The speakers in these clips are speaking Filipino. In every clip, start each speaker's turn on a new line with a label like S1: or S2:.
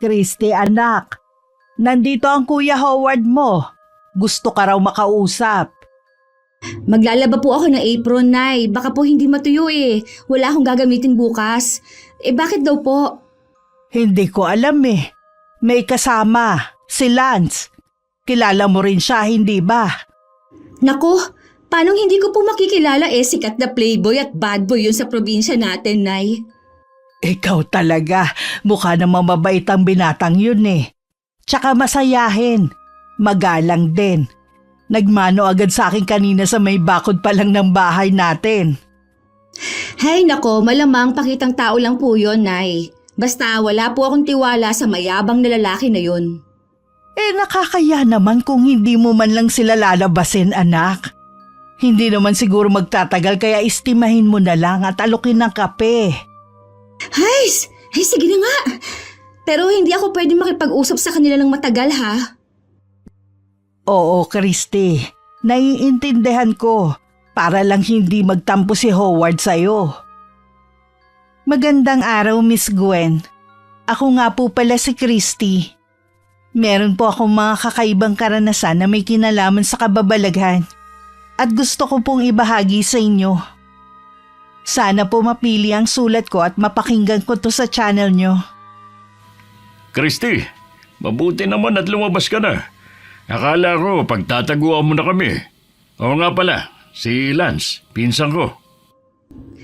S1: Christy anak, nandito ang Kuya Howard mo. Gusto ka raw makausap.
S2: Maglalaba po ako ng apron, Nay. Baka po hindi matuyo eh. Wala akong gagamitin bukas. Bakit daw po?
S1: Hindi ko alam eh. May kasama, si Lance. Kilala mo rin siya, hindi ba?
S2: Naku, paano hindi ko po makikilala sikat na playboy at bad boy yun sa probinsya natin, Nay.
S1: Ikaw talaga, mukha namang mabait ang binatang yun eh. Tsaka masayahin, magalang din. Nagmano agad sa akin kanina sa may bakod pa lang ng bahay natin.
S2: Hay nako, malamang pakitang tao lang po yun, Nay. Basta wala po akong tiwala sa mayabang na lalaki na yun.
S1: Nakakaya naman kung hindi mo man lang sila lalabasin, anak. Hindi naman siguro magtatagal kaya istimahin mo na lang at alukin ng kape.
S2: Hay, sige na nga. Pero hindi ako pwede makipag-usap sa kanila ng matagal ha.
S1: Oo, Christy. Naiintindihan ko. Para lang hindi magtampo si Howard sa'yo. Magandang araw, Miss Gwen. Ako nga po pala si Christy. Meron po akong mga kakaibang karanasan na may kinalaman sa kababalaghan. At gusto ko pong ibahagi sa inyo. Sana po mapili ang sulat ko at mapakinggan ko to sa channel nyo.
S3: Christy, mabuti naman at lumabas ka na. Akala ko pagtataguan mo na kami. Oo nga pala, si Lance, pinsan ko.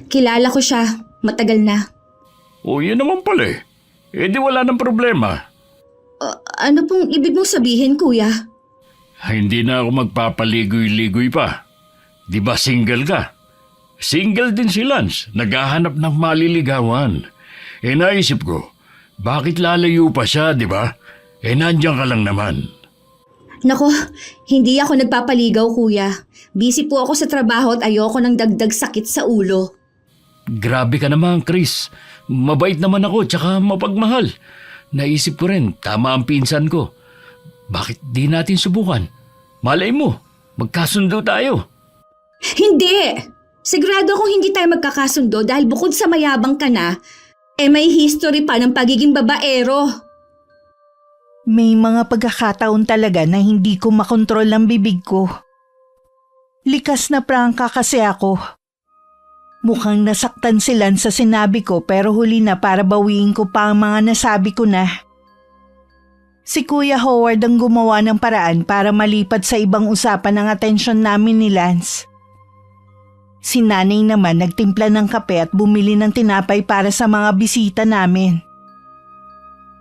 S2: Kilala ko siya, matagal na.
S3: O yun naman pala eh. Di wala ng problema.
S2: Ano pong ibig mong sabihin, kuya?
S3: Hindi na ako magpapaligoy-ligoy pa. Di ba single ka? Single din si Lance, naghahanap ng maliligawan. Naisip ko, bakit lalayo pa siya, di ba? Nandiyan ka lang naman.
S2: Nako, hindi ako nagpapaligaw, kuya. Busy po ako sa trabaho at ayoko ng dagdag sakit sa ulo.
S3: Grabe ka naman, Chris. Mabait naman ako, tsaka mapagmahal. Naisip ko rin, tama ang pinsan ko. Bakit di natin subukan? Malay mo, magkasundo tayo.
S2: Hindi! Sigurado akong hindi tayo magkakasundo dahil bukod sa mayabang ka na, may history pa ng pagiging babaero.
S1: May mga pagkakataon talaga na hindi ko makontrol ang bibig ko. Likas na prangka kasi ako. Mukhang nasaktan sila sa sinabi ko pero huli na para bawiin ko pa ang mga nasabi ko na. Si Kuya Howard ang gumawa ng paraan para malipat sa ibang usapan ang atensyon namin ni Lance. Si nanay naman nagtimpla ng kape at bumili ng tinapay para sa mga bisita namin.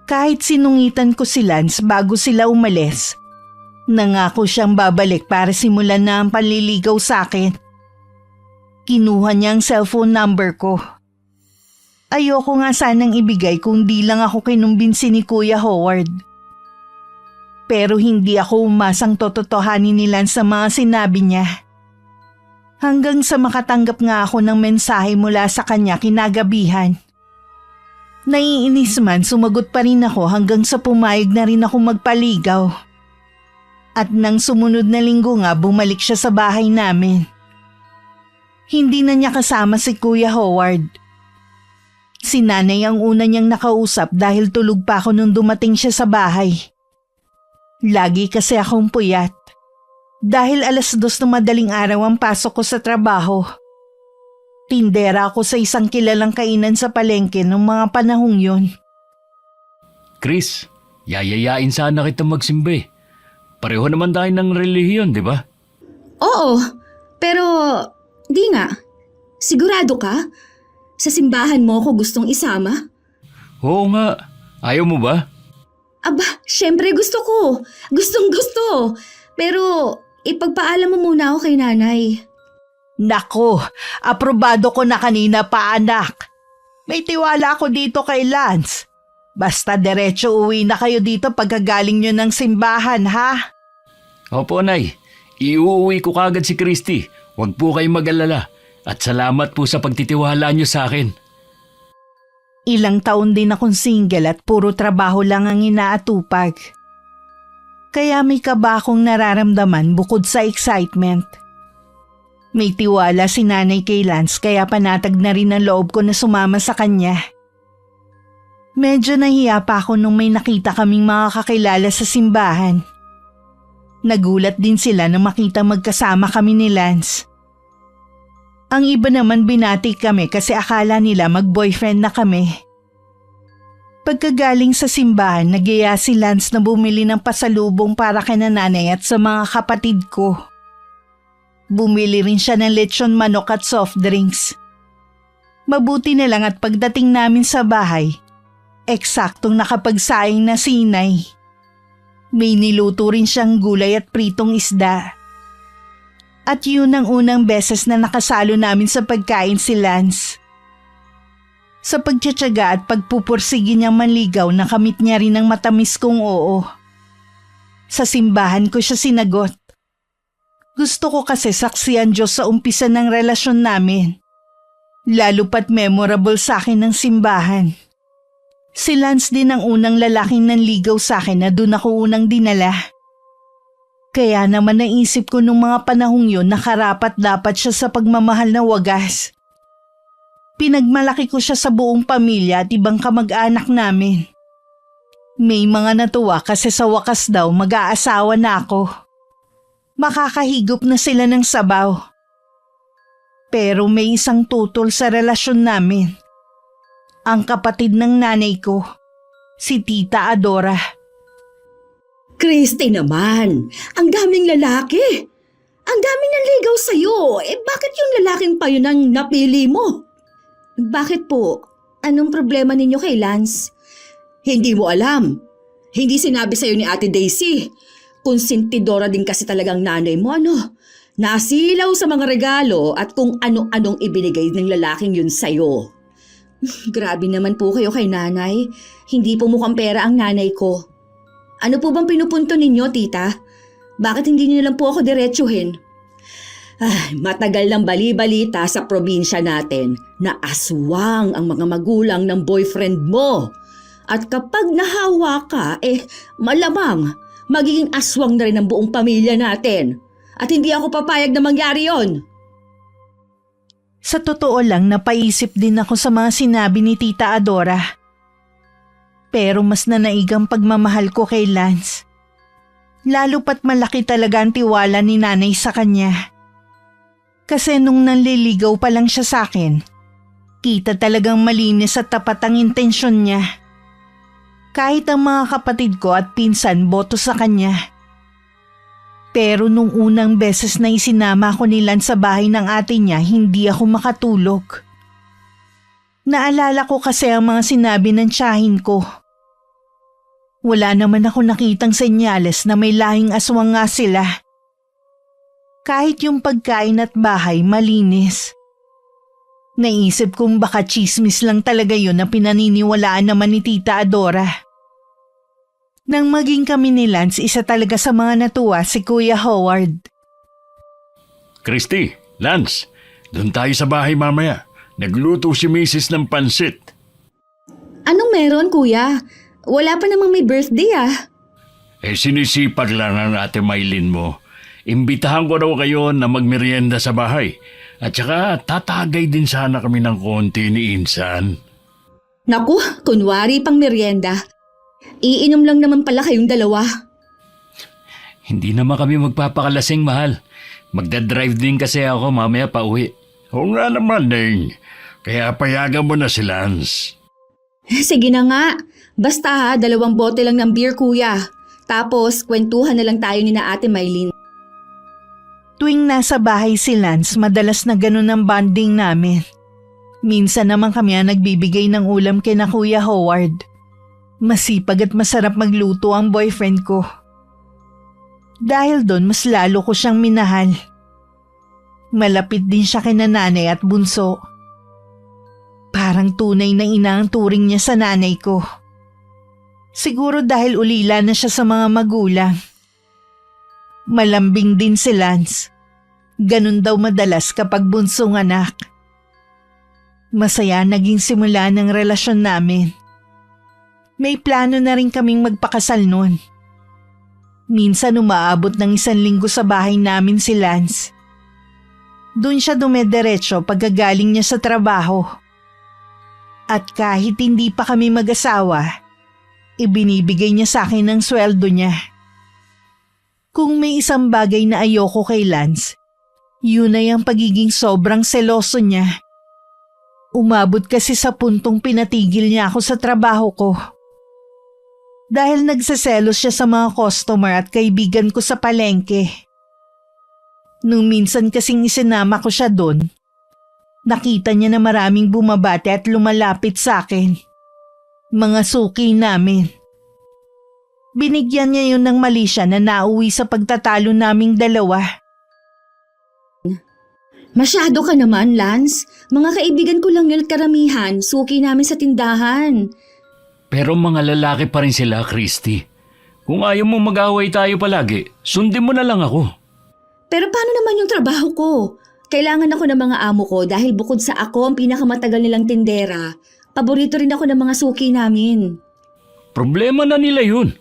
S1: Kahit sinungitan ko si Lance bago sila umalis, nangako siyang babalik para simulan na ang panliligaw sa akin. Kinuha niya ang cellphone number ko. Ayoko nga sanang ibigay kung di lang ako kinumbinsi ni Kuya Howard. Pero hindi ako umasang tototohanin ni Lance sa mga sinabi niya. Hanggang sa makatanggap nga ako ng mensahe mula sa kanya kinagabihan. Naiinis man, sumagot pa rin ako hanggang sa pumayag na rin ako magpaligaw. At nang sumunod na linggo nga bumalik siya sa bahay namin. Hindi na niya kasama si Kuya Howard. Si nanay ang una niyang nakausap dahil tulog pa ako nung dumating siya sa bahay. Lagi kasi akong puyat. Dahil 2:00 ng madaling araw ang pasok ko sa trabaho. Tindera ako sa isang kilalang kainan sa palengke noong mga panahong yun.
S3: Chris, yayayain sana kita magsimba. Pareho naman tayo ng relihiyon, di ba?
S2: Oo, pero di nga. Sigurado ka? Sa simbahan mo ako gustong isama?
S3: Oo nga. Ayaw mo ba?
S2: Aba, syempre gusto ko. Gustong gusto. Pero ipagpaalam mo muna ako kay nanay.
S1: Nako, aprobado ko na kanina pa anak. May tiwala ako dito kay Lance. Basta diretso uwi na kayo dito pagkagaling nyo ng simbahan, ha?
S3: Opo, Nay. Iuuwi ko kagad si Christy. Huwag po kayong mag-alala. At salamat po sa pagtitiwala nyo sa akin.
S1: Ilang taon din akong single at puro trabaho lang ang inaatupag. Kaya may kaba akong nararamdaman bukod sa excitement. May tiwala si nanay kay Lance kaya panatag na rin ang loob ko na sumama sa kanya. Medyo nahiya pa ako nung may nakita kaming mga kakilala sa simbahan. Nagulat din sila nang makita magkasama kami ni Lance. Ang iba naman binati kami kasi akala nila mag-boyfriend na kami. Pagkagaling sa simbahan, nagyaya si Lance na bumili ng pasalubong para kay nanay at sa mga kapatid ko. Bumili rin siya ng lechon manok at soft drinks. Mabuti na lang at pagdating namin sa bahay, eksaktong nakapagsaing na si Inay. May niluto rin siyang gulay at pritong isda. At yun ang unang beses na nakasalo namin sa pagkain si Lance. Sa pagtsatsaga at pagpupursige niyang manligaw, nakamit niya rin ang matamis kong oo. Sa simbahan ko siya sinagot. Gusto ko kasi saksihan Diyos sa umpisa ng relasyon namin. Lalo pat memorable sa akin ng simbahan. Si Lance din ang unang lalaking nanligaw sa akin na doon ako unang dinala. Kaya naman naisip ko nung mga panahong yun na karapat dapat siya sa pagmamahal na wagas. Pinagmalaki ko siya sa buong pamilya at ibang kamag-anak namin. May mga natuwa kasi sa wakas daw mag-aasawa na ako. Makakahigop na sila ng sabaw. Pero may isang tutol sa relasyon namin. Ang kapatid ng nanay ko, si Tita Adora.
S2: Christy naman, ang daming lalaki. Ang daming nanligaw sa'yo. Bakit yung lalaking pa yun ang napili mo? Bakit po? Anong problema ninyo kay Lance? Hindi mo alam. Hindi sinabi sa'yo ni Ate Daisy. Konsentidora din kasi talagang nanay mo, ano? Nasilaw sa mga regalo at kung ano-anong ibinigay ng lalaking yun sa'yo. Grabe naman po kayo kay nanay. Hindi po mukhang pera ang nanay ko. Ano po bang pinupunto ninyo, tita? Bakit hindi niyo lang po ako diretsuhin? Matagal ng bali-balita sa probinsya natin na aswang ang mga magulang ng boyfriend mo. At kapag nahawa ka, malamang magiging aswang na rin ang buong pamilya natin. At hindi ako papayag na mangyari yon.
S1: Sa totoo lang, napaisip din ako sa mga sinabi ni Tita Adora. Pero mas nanaigang pagmamahal ko kay Lance. Lalo pat malaki talaga ang tiwala ni nanay sa kanya. Kasi nung nanliligaw pa lang siya sa akin, kita talagang malinis at tapat ang intensyon niya. Kahit ang mga kapatid ko at pinsan boto sa kanya. Pero nung unang beses na isinama ko ni Lance sa bahay ng ate niya, hindi ako makatulog. Naalala ko kasi ang mga sinabi ng tiyahin ko. Wala naman ako nakitang senyales na may lahing aswang nga sila. Kahit yung pagkain at bahay malinis. Naisip kong baka chismis lang talaga yun na pinaniniwalaan naman ni Tita Adora. Nang maging kami ni Lance, isa talaga sa mga natuwa si Kuya Howard.
S3: Christy, Lance, doon tayo sa bahay mamaya. Nagluto si Mrs. ng pansit.
S2: Anong meron, kuya? Wala pa namang may birthday
S3: Sinisipag lang ang ate Maylin mo. Imbitahan ko raw kayo na magmerienda sa bahay. At saka tatagay din sana kami ng konti ni Insan.
S2: Naku, kunwari pang merienda. Iinom lang naman pala kayong dalawa.
S4: Hindi naman kami magpapakalasing, mahal. Magdadrive din kasi ako mamaya pa uwi.
S3: Oo nga naman, Neng. Kaya payagan mo na si Lance.
S2: Sige na nga. Basta 2 bote lang ng beer, kuya. Tapos, kwentuhan na lang tayo ni na Ate Maylin.
S1: Tuwing nasa bahay si Lance, madalas na ganun ang bonding namin. Minsan naman kami ang nagbibigay ng ulam kay na Kuya Howard. Masipag at masarap magluto ang boyfriend ko. Dahil doon, mas lalo ko siyang minahal. Malapit din siya kay nanay at bunso. Parang tunay na ina ang turing niya sa nanay ko. Siguro dahil ulila na siya sa mga magulang. Malambing din si Lance. Ganun daw madalas kapag bunsong anak. Masaya naging simula ng relasyon namin. May plano na rin kaming magpakasal noon. Minsan umaabot ng 1 linggo sa bahay namin si Lance. Doon siya dumediretso pagkagaling niya sa trabaho. At kahit hindi pa kami mag-asawa, ibinibigay niya sa akin ang sweldo niya. Kung may isang bagay na ayoko kay Lance, yun ay ang pagiging sobrang seloso niya. Umabot kasi sa puntong pinatigil niya ako sa trabaho ko. Dahil nagseselos siya sa mga customer at kaibigan ko sa palengke. Nung minsan kasing isinama ko siya doon, nakita niya na maraming bumabate at lumalapit sa akin. Mga suki namin. Binigyan niya yun ng mali siya na nauwi sa pagtatalo naming dalawa.
S2: Masyado ka naman, Lance. Mga kaibigan ko lang yun at karamihan, suki namin sa tindahan.
S4: Pero mga lalaki pa rin sila, Christy. Kung ayaw mo mag-away tayo palagi, sundin mo na lang ako.
S2: Pero paano naman yung trabaho ko? Kailangan ako ng mga amo ko dahil bukod sa ako ang pinakamatagal nilang tindera, paborito rin ako ng mga suki namin.
S3: Problema na nila yun.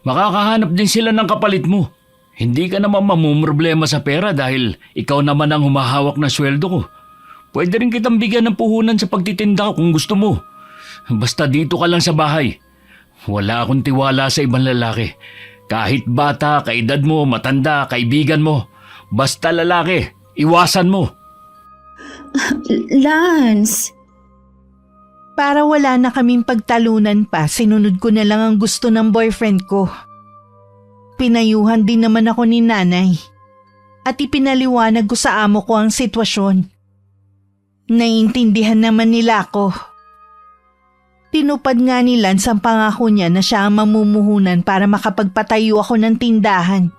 S3: Makakahanap din sila ng kapalit mo. Hindi ka naman mamumroblema sa pera dahil ikaw naman ang humahawak ng sweldo ko. Pwede rin kitang bigyan ng puhunan sa pagtitinda kung gusto mo. Basta dito ka lang sa bahay. Wala akong tiwala sa ibang lalaki. Kahit bata, kaedad mo, matanda, kaibigan mo. Basta lalaki, iwasan mo.
S2: Lance!
S1: Para wala na kaming pagtalunan pa, sinunod ko na lang ang gusto ng boyfriend ko. Pinayuhan din naman ako ni nanay at ipinaliwanag ko sa amo ko ang sitwasyon. Naiintindihan naman nila ako. Tinupad nga ni Lance ang pangako niya na siya ang mamumuhunan para makapagpatayo ako ng tindahan.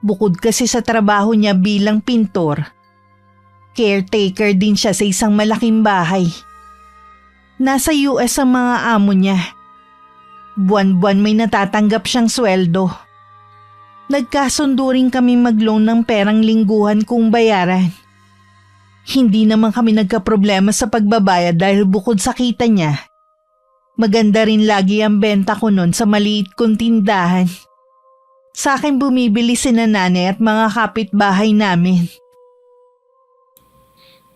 S1: Bukod kasi sa trabaho niya bilang pintor, caretaker din siya sa isang malaking bahay. Nasa US ang mga amo niya. Buwan-buwan may natatanggap siyang sweldo. Nagkasundo rin kami mag-loan ng perang lingguhan kung bayaran. Hindi naman kami nagkaproblema sa pagbabayad dahil bukod sa kita niya, maganda rin lagi ang benta ko noon sa maliit kong tindahan. Sa akin bumibili sina nanay at mga kapitbahay namin.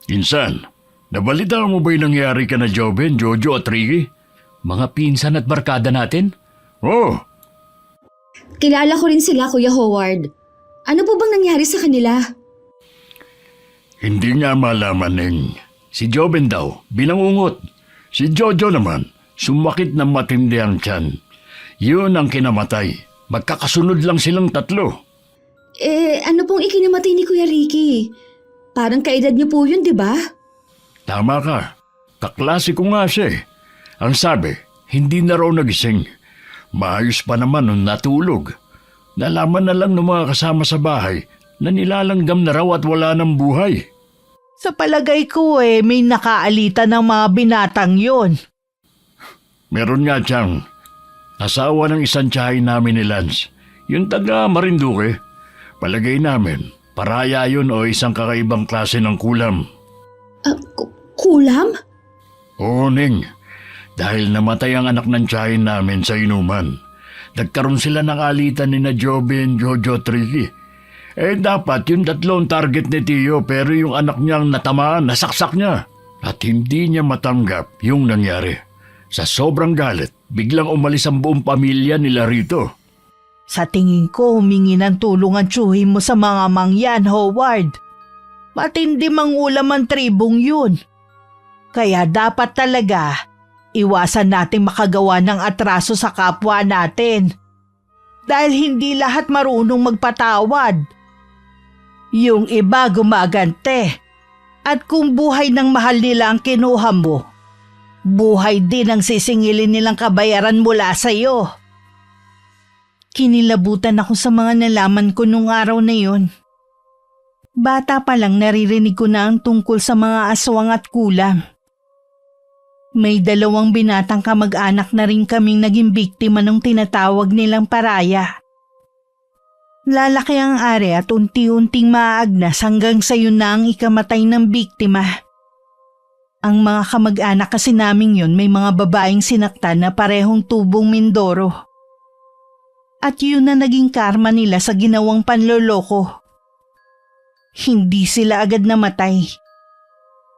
S3: Insan, nabalita mo ba yung nangyari ka na Joven, Jojo at Ricky?
S4: Mga pinsan at barkada natin?
S3: Oh,
S2: Kilala ko rin sila, Kuya Howard. Ano po bang nangyari sa kanila?
S3: hindi nga malaman Si Joven daw, binangungot. Si Jojo naman, sumakit ng matindi ang tiyan. Yun ang kinamatay. Magkakasunod lang silang tatlo.
S2: Ano pong ikinamatay ni Kuya Ricky? Parang kaedad niyo po yun, di ba?
S3: Tama ka. Kaklase ko nga siya eh. Ang sabi, hindi na raw nagising. Maayos pa naman nung natulog. Nalaman na lang ng mga kasama sa bahay na nilalanggam na raw at wala ng buhay.
S1: Sa palagay ko may nakaalita ng mga binatang yon.
S3: Meron nga siyang asawa ng isang tiyahin namin ni Lance. Yung taga Marinduque. Palagay namin, paraya yun o isang kakaibang klase ng kulam.
S2: Kulam?
S3: Oo, Ning. Dahil namatay ang anak ng tiyahin namin sa inuman. Nagkaroon sila ng alitan ni na Joven, Jojo at Ricky. Dapat yung tatlong target ni Tio pero yung anak niyang natamaan, nasaksak niya. At hindi niya matanggap yung nangyari. Sa sobrang galit, biglang umalis ang buong pamilya nila rito.
S1: Sa tingin ko humingi ng tulong ang tsuhin mo sa mga mangyan, Howard. Matindi mangulam ang tribong yun. Kaya dapat talaga iwasan nating makagawa ng atraso sa kapwa natin. Dahil hindi lahat marunong magpatawad. Yung iba gumagante. At kung buhay ng mahal nila ang kinuha mo, buhay din ang sisingilin nilang kabayaran mula sa iyo. Kinilabutan ako sa mga nalaman ko nung araw na yun. Bata pa lang naririnig ko na ang tungkol sa mga aswang at kulam. May 2 binatang kamag-anak na rin kaming naging biktima ng tinatawag nilang paraya. Lalaki ang ari at unti-unting maaagnas hanggang sa yun na ang ikamatay ng biktima. Ang mga kamag-anak kasi naming yun may mga babaeng sinaktan na parehong tubong Mindoro. At yun na naging karma nila sa ginawang panloloko. Hindi sila agad namatay.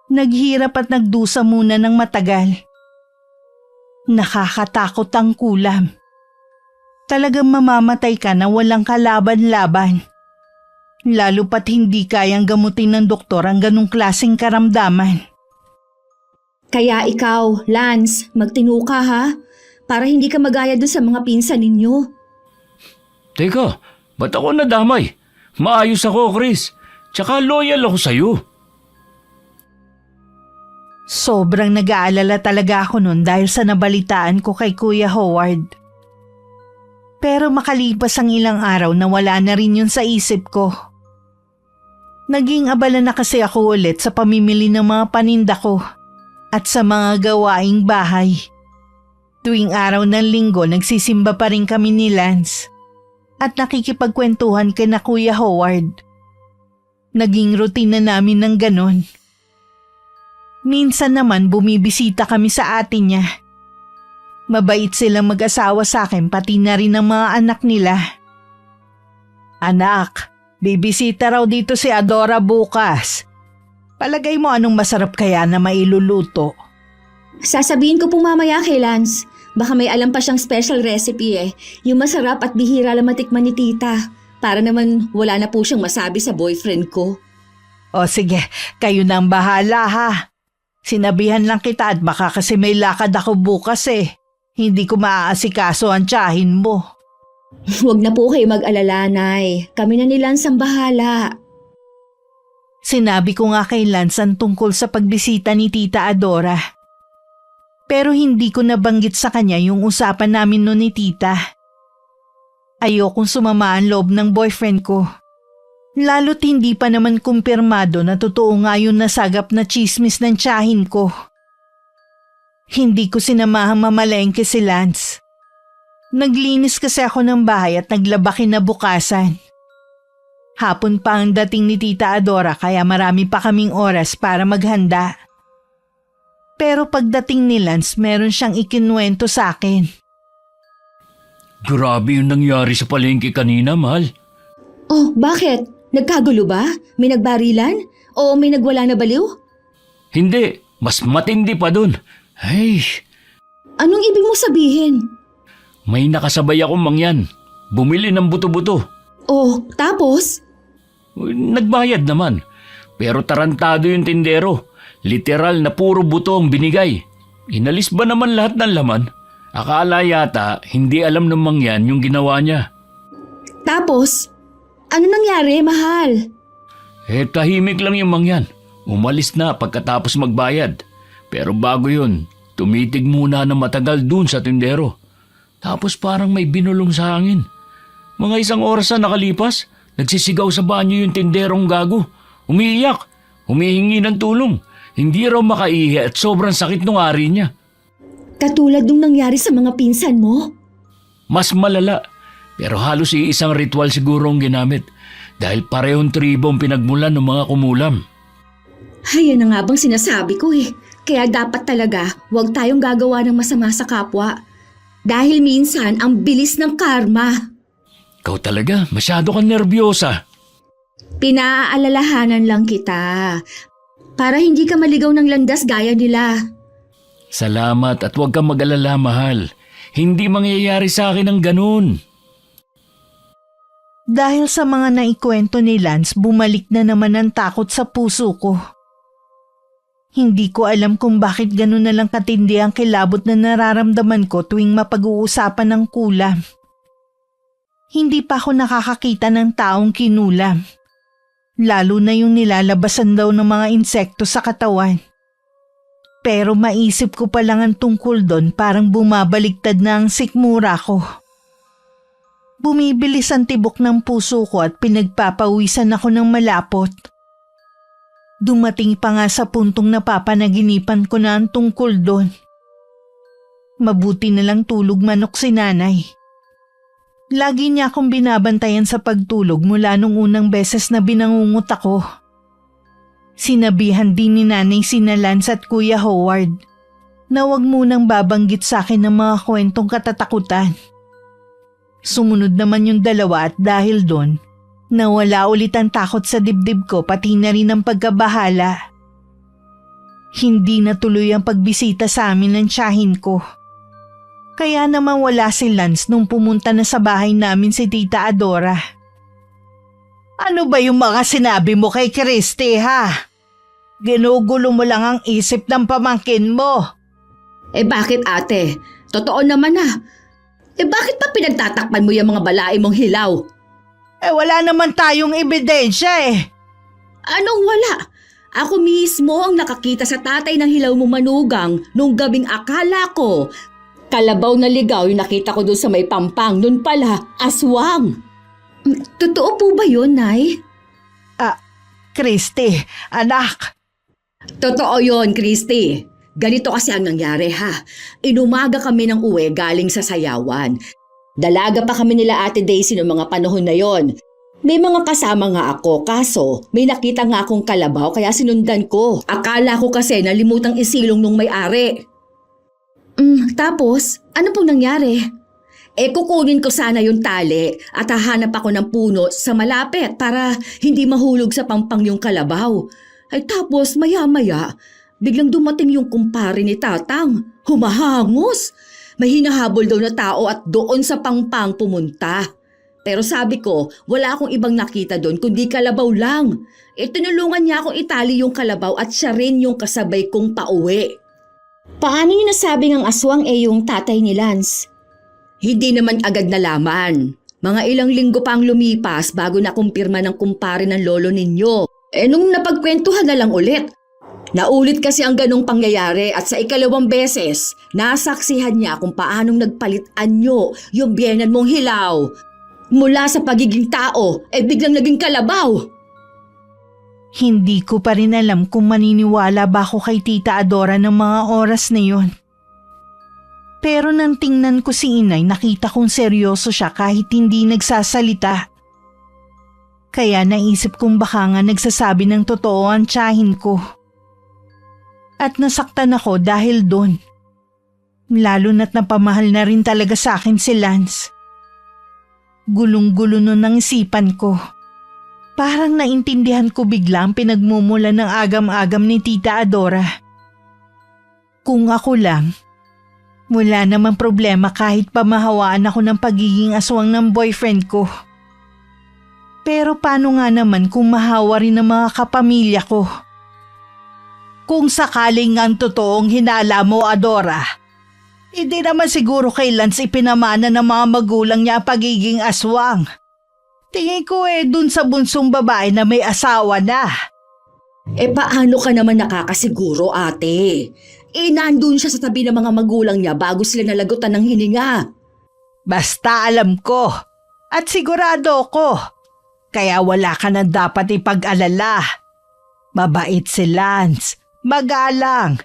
S1: Naghirap at nagdusa muna ng matagal. Nakakatakot ang kulam. Talagang mamamatay ka na walang kalaban-laban. Lalo pat hindi kayang gamutin ng doktor ang ganong klaseng karamdaman.
S2: Kaya ikaw, Lance, magtino ka ha? Para hindi ka magaya doon sa mga pinsan ninyo.
S3: Teka, ba't ako nadamay? Maayos ako, Chris. Tsaka loyal ako sa'yo.
S1: Sobrang nag-aalala talaga ako noon dahil sa nabalitaan ko kay Kuya Howard. Pero makalipas ang ilang araw na wala na rin yun sa isip ko. Naging abala na kasi ako ulit sa pamimili ng mga paninda ko at sa mga gawaing bahay. Tuwing araw ng linggo nagsisimba pa rin kami ni Lance at nakikipagkwentuhan kina Kuya Howard. Naging routine na namin ng ganon. Minsan naman bumibisita kami sa ate niya. Mabait silang mag-asawa sa akin pati na rin ang mga anak nila. Anak, bibisita raw dito si Adora bukas. Palagay mo anong masarap kaya na mailuluto?
S2: Sasabihin ko pong mamaya kay Lance. Baka may alam pa siyang special recipe eh. Yung masarap at bihira lang matikman ni tita. Para naman wala na po siyang masabi sa boyfriend ko.
S1: O sige, kayo nang bahala ha. Sinabihan lang kita at baka kasi may lakad ako bukas eh. Hindi ko maaasikaso ang tiyahin mo.
S2: Huwag na po kayo mag-alala, Nay. Kami na ni Lance ang bahala.
S1: Sinabi ko nga kay Lance ang tungkol sa pagbisita ni Tita Adora. Pero hindi ko nabanggit sa kanya yung usapan namin noon ni Tita. Ayokong sumama ang loob ng boyfriend ko. Lalo't hindi pa naman kumpirmado na totoo nga yung nasagap na chismis ng tiyahin ko. Hindi ko sinamahang mamalengke si Lance. Naglinis kasi ako ng bahay at naglaba kinabukasan. Hapon pa ang dating ni Tita Adora kaya marami pa kaming oras para maghanda. Pero pagdating ni Lance meron siyang ikinuwento sa akin.
S3: Grabe yung nangyari sa palengke kanina, mahal.
S2: Oh, bakit? Nagkagulo ba? May nagbarilan? O may nagwala na baliw?
S3: Hindi, mas matindi pa dun. Ay,
S2: Anong ibig mo sabihin?
S3: may nakasabay akong mangyan. Bumili ng buto-buto.
S2: Oh, tapos?
S3: Nagbayad naman. Pero tarantado yung tindero. Literal na puro buto ang binigay. Inalis ba naman lahat ng laman? Akala yata hindi alam ng mangyan yung ginawa niya.
S2: Tapos? Ano nangyari, mahal?
S3: Tahimik lang yung mangyan. Umalis na pagkatapos magbayad. Pero bago yun, tumitig muna ng matagal dun sa tindero. Tapos parang may binulong sa hangin. Mga 1 oras na nakalipas, nagsisigaw sa banyo yung tinderong gago. Umiiyak, humihingi ng tulong. Hindi raw makaihi at sobrang sakit nung ari niya.
S2: Katulad nung nangyari sa mga pinsan mo?
S3: Mas malala, pero halos iisang ritual siguro ang ginamit dahil parehong tribo ang pinagmulan ng mga kumulam.
S2: Ayan na nga bang sinasabi ko eh. Kaya dapat talaga huwag tayong gagawa ng masama sa kapwa. Dahil minsan ang bilis ng karma.
S3: Ikaw talaga, masyado kang nervyosa.
S2: Pinaalalahanan lang kita. Para hindi ka maligaw ng landas gaya nila.
S3: Salamat at huwag kang mag-alala, mahal. Hindi mangyayari sa akin ang ganun.
S1: Dahil sa mga naikwento ni Lance, bumalik na naman ang takot sa puso ko. Hindi ko alam kung bakit gano'n na lang katindi ang kilabot na nararamdaman ko tuwing mapag-uusapan ng kulam. Hindi pa ako nakakakita ng taong kinulam. Lalo na yung nilalabasan daw ng mga insekto sa katawan. Pero maisip ko pa lang ang tungkol doon parang bumabaligtad na ang sikmura ko. Bumibilis ang tibok ng puso ko at pinagpapawisan ako ng malapot. Dumating pa nga sa puntong napapanaginipan ko na ang tungkol doon. Mabuti na lang tulog manok si nanay. Lagi niya akong binabantayan sa pagtulog mula nung unang beses na binangungot ako. Sinabihan din ni nanay sina Lance at Kuya Howard na huwag munang babanggit sa akin ng mga kwentong katatakutan. Sumunod naman yung dalawa at dahil doon, nawala ulit ang takot sa dibdib ko pati na rin ang pagkabahala. Hindi natuloy ang pagbisita sa amin ng tiyahin ko. Kaya naman wala si Lance nung pumunta na sa bahay namin si Tita Adora. Ano ba yung mga sinabi mo kay Christy ha? Ginugulo mo lang ang isip ng pamangkin mo.
S2: Bakit ate? Totoo naman na. Bakit pa pinagtatakpan mo yung mga balae mong hilaw?
S1: Wala naman tayong ebidensya eh.
S2: Anong wala? Ako mismo ang nakakita sa tatay ng hilaw mo manugang nung gabing akala ko kalabaw na ligaw yung nakita ko doon sa may pampang. Nun pala, aswang. Totoo po ba yun, Nay?
S1: Christy, anak.
S2: Totoo yun, Christy. Ganito kasi ang nangyari ha. Inumaga kami ng uwi galing sa sayawan. Dalaga pa kami nila Ate Daisy noong mga panahon na yon. May mga kasama nga ako kaso may nakita nga akong kalabaw kaya sinundan ko. Akala ko kasi nalimutang isilong nung may-ari. Tapos, ano pong nangyari? Kukunin ko sana yung tali at hahanap ako ng puno sa malapit para hindi mahulog sa pampang yung kalabaw. Tapos maya-maya, biglang dumating yung kumpare ni Tatang. Humahangos. May hinahabol daw na tao at doon sa pangpang pumunta. Pero sabi ko, wala akong ibang nakita doon kundi kalabaw lang. Tinulungan niya akong itali yung kalabaw at siya rin yung kasabay kong pauwi. Paano niyo nasabing ang aswang yung tatay ni Lance? Hindi naman agad nalaman. Mga ilang linggo pang lumipas bago nakumpirma ng kumpare ng lolo ninyo. Nung napagkwentuhan na lang ulit. Naulit kasi ang ganong pangyayari at sa ikalawang beses, nasaksihan niya kung paanong nagpalit anyo yung biyenan mong hilaw. Mula sa pagiging tao, biglang naging kalabaw.
S1: Hindi ko pa rin alam kung maniniwala ba ako kay Tita Adora ng mga oras na yon. Pero nang tingnan ko si inay, nakita kong seryoso siya kahit hindi nagsasalita. Kaya naisip kong baka nga nagsasabi ng totoo ang tiyahin ko. At nasaktan ako dahil doon. Lalo na't napamahal na rin talaga sa akin si Lance. Gulong-gulo nun ang isipan ko. Parang naintindihan ko bigla ang pinagmumula ng agam-agam ni Tita Adora. Kung ako lang, wala namang problema kahit pamahawaan ako ng pagiging aswang ng boyfriend ko. Pero paano nga naman kung mahawa rin ng mga kapamilya ko? Kung sakaling ang totoong hinala mo, Adora, hindi naman siguro kay Lance ipinamana ng mga magulang niya ang pagiging aswang. Tingin ko dun sa bunsong babae na may asawa na.
S2: Paano ka naman nakakasiguro, ate? Nandun siya sa tabi ng mga magulang niya bago sila nalagutan ng hininga.
S1: Basta alam ko at sigurado ko. Kaya wala ka na dapat ipag-alala. Mabait si Lance, magalang,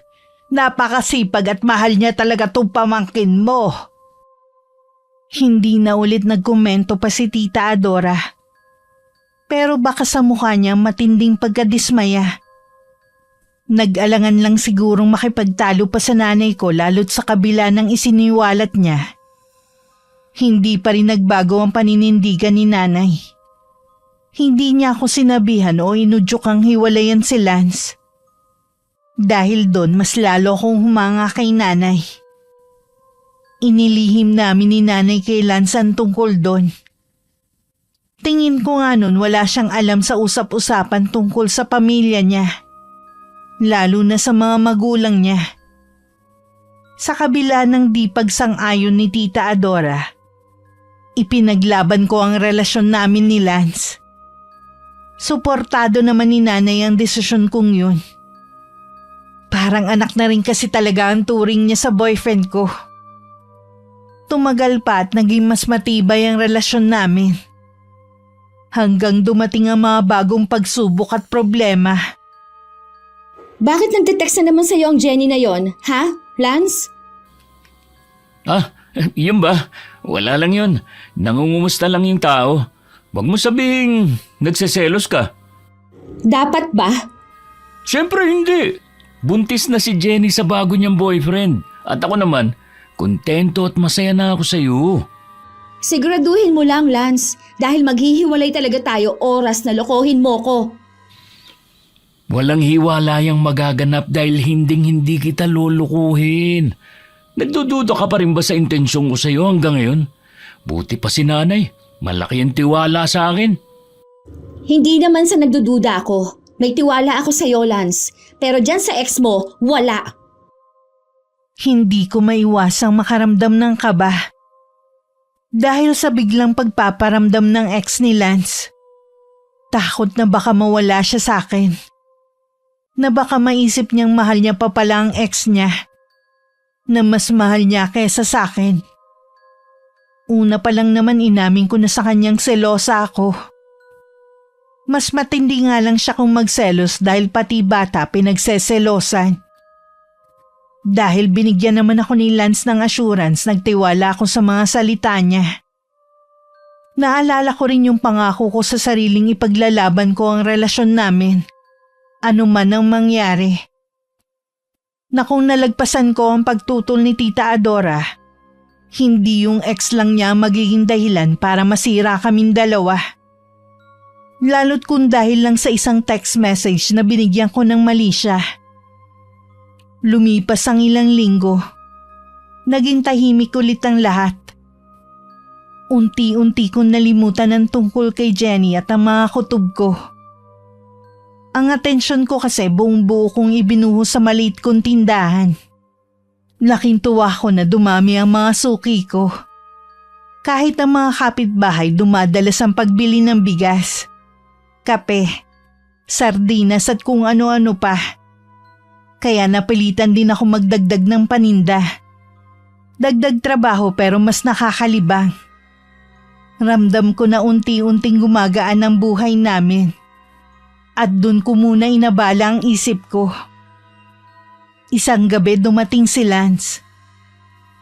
S1: napakasipag at mahal niya talaga tong pamangkin mo. Hindi na ulit nagkomento pa si Tita Adora. Pero baka sa mukha niya matinding pagkadismaya. Nag-alangan lang sigurong makipagtalo pa sa nanay ko lalo't sa kabila ng isiniwalat niya. Hindi pa rin nagbago ang paninindigan ni nanay. Hindi niya ako sinabihan o inudyok ang hiwalayan si Lance. Dahil doon mas lalo akong humanga kay nanay. Inilihim namin ni nanay kay Lance ang tungkol doon. Tingin ko nga nun wala siyang alam sa usap-usapan tungkol sa pamilya niya. Lalo na sa mga magulang niya. Sa kabila ng di pagsang-ayon ni Tita Adora, ipinaglaban ko ang relasyon namin ni Lance. Suportado naman ni nanay ang desisyon kong yun. Parang anak na rin kasi talaga ang turing niya sa boyfriend ko. Tumagal pa at naging mas matibay ang relasyon namin. Hanggang dumating ang mga bagong pagsubok at problema.
S2: Bakit nagte-text na naman sa'yo ang Jenny na yon, ha, Lance?
S4: Yun ba? Wala lang yun. Nangungumusta lang yung tao. Huwag mo sabihing nagseselos ka.
S2: Dapat ba?
S4: Siyempre hindi. Buntis na si Jenny sa bago niyang boyfriend. At ako naman, kontento at masaya na ako sa'yo.
S2: Siguraduhin mo lang, Lance. Dahil maghihiwalay talaga tayo oras na lokohin mo ko.
S4: Walang hiwalayang magaganap dahil hinding-hindi kita lulukuhin. Nagdududa ka pa rin ba sa intensyon ko sa'yo hanggang ngayon? Buti pa si nanay. Malaki ang tiwala sa akin.
S2: Hindi naman sa nagdududa ako. May tiwala ako sa'yo, Lance. Pero dyan sa ex mo, wala.
S1: Hindi ko maiwasang makaramdam ng kaba. Dahil sa biglang pagpaparamdam ng ex ni Lance. Takot na baka mawala siya sa akin. Na baka maisip niyang mahal niya pa pala ang ex niya. Na mas mahal niya kaysa sa akin. Una pa lang naman inamin ko na sa kanyang selosa ako. Mas matindi nga lang siya kung magselos dahil pati bata pinagseselosan. Dahil binigyan naman ako ni Lance ng assurance, nagtiwala ako sa mga salita niya. Naalala ko rin yung pangako ko sa sariling ipaglalaban ko ang relasyon namin. Ano man ang mangyari. Na kung nalagpasan ko ang pagtutol ni Tita Adora, hindi yung ex lang niya magiging dahilan para masira kaming dalawa. Lalo't kung dahil lang sa isang text message na binigyan ko ng mali siya. Lumipas ang ilang linggo. Naging tahimik ulit ang lahat. Unti-unti kong nalimutan ang tungkol kay Jenny at ang mga kutob ko. Ang atensyon ko kasi buong buo kong ibinuhos sa maliit kong tindahan. Laking tuwa ko na dumami ang mga suki ko. Kahit ang mga kapitbahay dumadalas ang pagbili ng bigas, kape, sardinas at kung ano-ano pa. Kaya napilitan din ako magdagdag ng paninda. Dagdag trabaho pero mas nakakalibang. Ramdam ko na unti-unting gumagaan ang buhay namin. At dun ko muna inabala ang isip ko. Isang gabi dumating si Lance.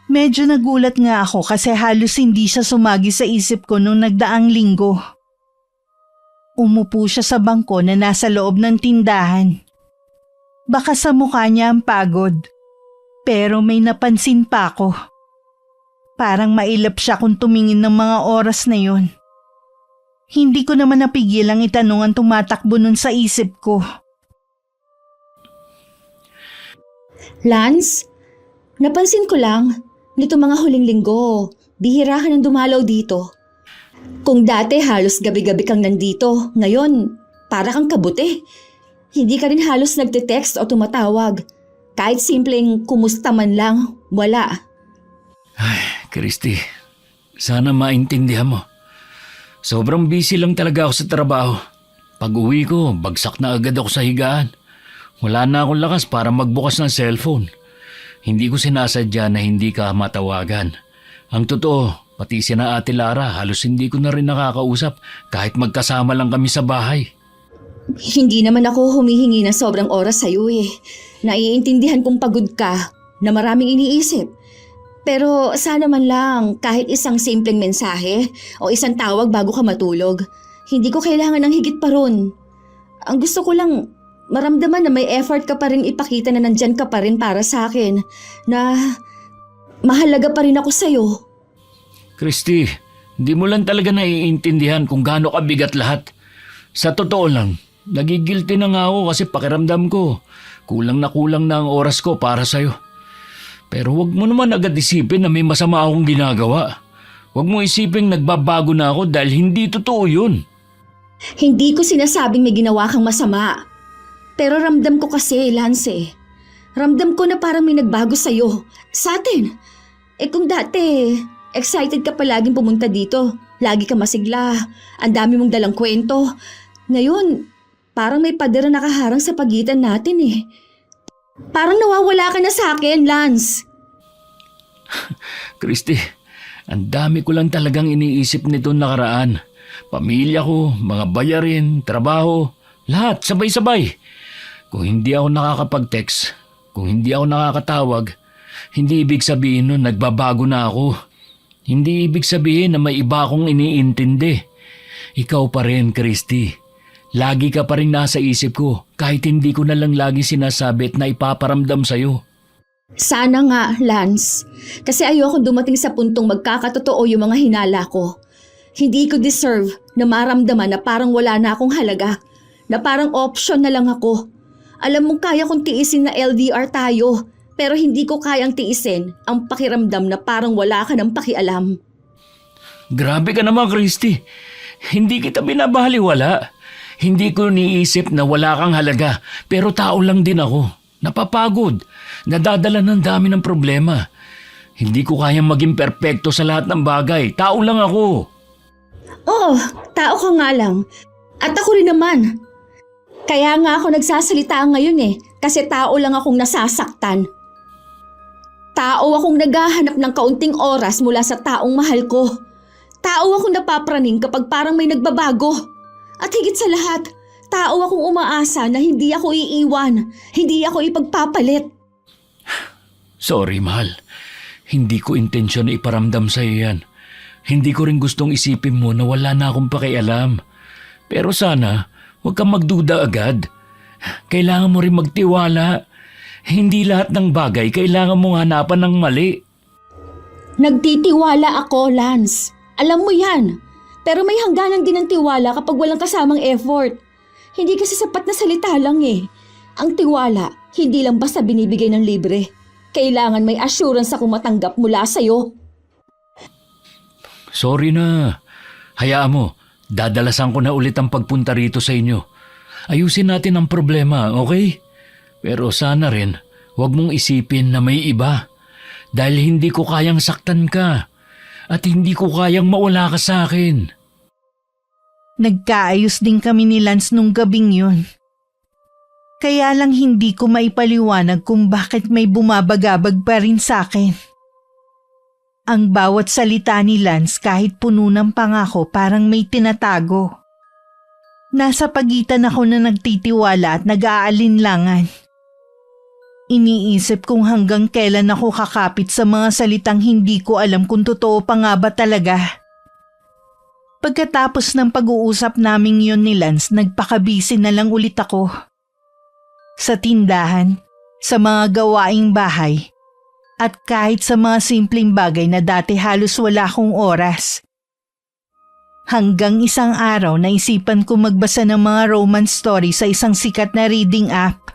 S1: Medyo nagulat nga ako kasi halos hindi siya sumagi sa isip ko nung nagdaang linggo. Umupo siya sa bangko na nasa loob ng tindahan. Baka sa mukha niya ang pagod, pero may napansin pa ako. Parang mailap siya kung tumingin ng mga oras na yon. Hindi ko naman napigil ang itanong ang tumatakbo nun sa isip ko.
S2: Lance, napansin ko lang, nito mga huling linggo, bihira ka nang dumalaw dito. Kung dati halos gabi-gabi kang nandito, ngayon para kang kabuti. Hindi ka rin halos nagte-text o tumatawag. Kahit simpleng kumusta man lang, wala.
S4: Ay, Christy, sana maintindihan mo. Sobrang busy lang talaga ako sa trabaho. Pag uwi ko, bagsak na agad ako sa higaan. Wala na akong lakas para magbukas ng cellphone. Hindi ko sinasadya na hindi ka matawagan. Ang totoo, pati si na Ate Lara, halos hindi ko na rin nakakausap kahit magkasama lang kami sa bahay.
S2: Hindi naman ako humihingi ng sobrang oras sa'yo eh. Naiintindihan kong pagod ka, na maraming iniisip. Pero sana man lang kahit isang simpleng mensahe o isang tawag bago ka matulog. Hindi ko kailangan ng higit pa ron. Ang gusto ko lang maramdaman na may effort ka pa rin ipakita na nandyan ka pa rin para sa akin. Na mahalaga pa rin ako sa'yo.
S4: Christy, hindi mo lang talaga naiintindihan kung gaano kabigat lahat. Sa totoo lang, nagigilty na nga ako kasi pakiramdam ko. Kulang na ang oras ko para sa'yo. Pero wag mo naman agad isipin na may masama akong ginagawa. Wag mo isipin nagbabago na ako dahil hindi totoo yun.
S2: Hindi ko sinasabing may ginawa kang masama. Pero ramdam ko kasi, Lance eh. Ramdam ko na parang may nagbago sa'yo. Sa atin. Kung dati, excited ka palaging pumunta dito. Lagi ka masigla. Ang dami mong dalang kwento. Ngayon, parang may pader na nakaharang sa pagitan natin eh. Parang nawawala ka na sa akin, Lance.
S4: Christy, ang dami ko lang talagang iniisip nito nakaraan. Pamilya ko, mga bayarin, trabaho, lahat sabay-sabay. Kung hindi ako nakakapag-text, kung hindi ako nakakatawag, hindi ibig sabihin nun nagbabago na ako. Hindi ibig sabihin na may iba akong iniintindi. Ikaw pa rin, Christy. Lagi ka pa rin nasa isip ko kahit hindi ko na lang lagi sinasabi at naipaparamdam sa'yo.
S2: Sana nga, Lance. Kasi ayoko dumating sa puntong magkakatotoo yung mga hinala ko. Hindi ko deserve na maramdaman na parang wala na akong halaga. na parang option na lang ako. Alam mong kaya kong tiisin na LDR tayo, pero hindi ko kayang tiisin ang pakiramdam na parang wala ka ng pakialam.
S4: Grabe ka naman, Christy. Hindi kita binabaliwala. Hindi ko niisip na wala kang halaga, pero tao lang din ako. Napapagod. Nadadala ng dami ng problema. Hindi ko kayang maging perpekto sa lahat ng bagay. Tao lang ako.
S2: Oo, tao ka nga lang. At ako rin naman. Kaya nga ako nagsasalita ngayon kasi tao lang akong nasasaktan. Tao akong naghahanap ng kaunting oras mula sa taong mahal ko. Tao akong napapraning kapag parang may nagbabago. At higit sa lahat, tao akong umaasa na hindi ako iiwan, hindi ako ipagpapalit.
S4: Sorry, mahal. Hindi ko intensyon na iparamdam sa iyo yan. Hindi ko rin gustong isipin mo na wala na akong pakialam. Pero sana, huwag kang magduda agad. Kailangan mo rin magtiwala. Hindi lahat ng bagay kailangan mong hanapan ng mali.
S2: Nagtitiwala ako, Lance. Alam mo yan. Pero may hangganan din ang tiwala kapag walang kasamang effort. Hindi kasi sapat na salita lang Ang tiwala, hindi lang basta binibigay ng libre. Kailangan may assurance akong matanggap mula sa'yo.
S4: Sorry na. Hayaan mo, dadalasan ko na ulit ang pagpunta rito sa inyo. Ayusin natin ang problema, okay? Pero sana rin, huwag mong isipin na may iba. Dahil hindi ko kayang saktan ka. At hindi ko kayang mawala ka sa akin.
S1: Nagkaayos din kami ni Lance nung gabing yun. Kaya lang hindi ko maipaliwanag kung bakit may bumabagabag pa rin sa akin. Ang bawat salita ni Lance kahit puno ng pangako parang may tinatago. Nasa pagitan ako na nagtitiwala at nag-aalinlangan. Iniisip kung hanggang kailan ako kakapit sa mga salitang hindi ko alam kung totoo pa nga ba talaga. Pagkatapos ng pag-uusap naming yun ni Lance, nagpakabisi na lang ulit ako. Sa tindahan, sa mga gawaing bahay, at kahit sa mga simpleng bagay na dati halos wala akong oras. Hanggang isang araw naisipan ko magbasa ng mga romance story sa isang sikat na reading app.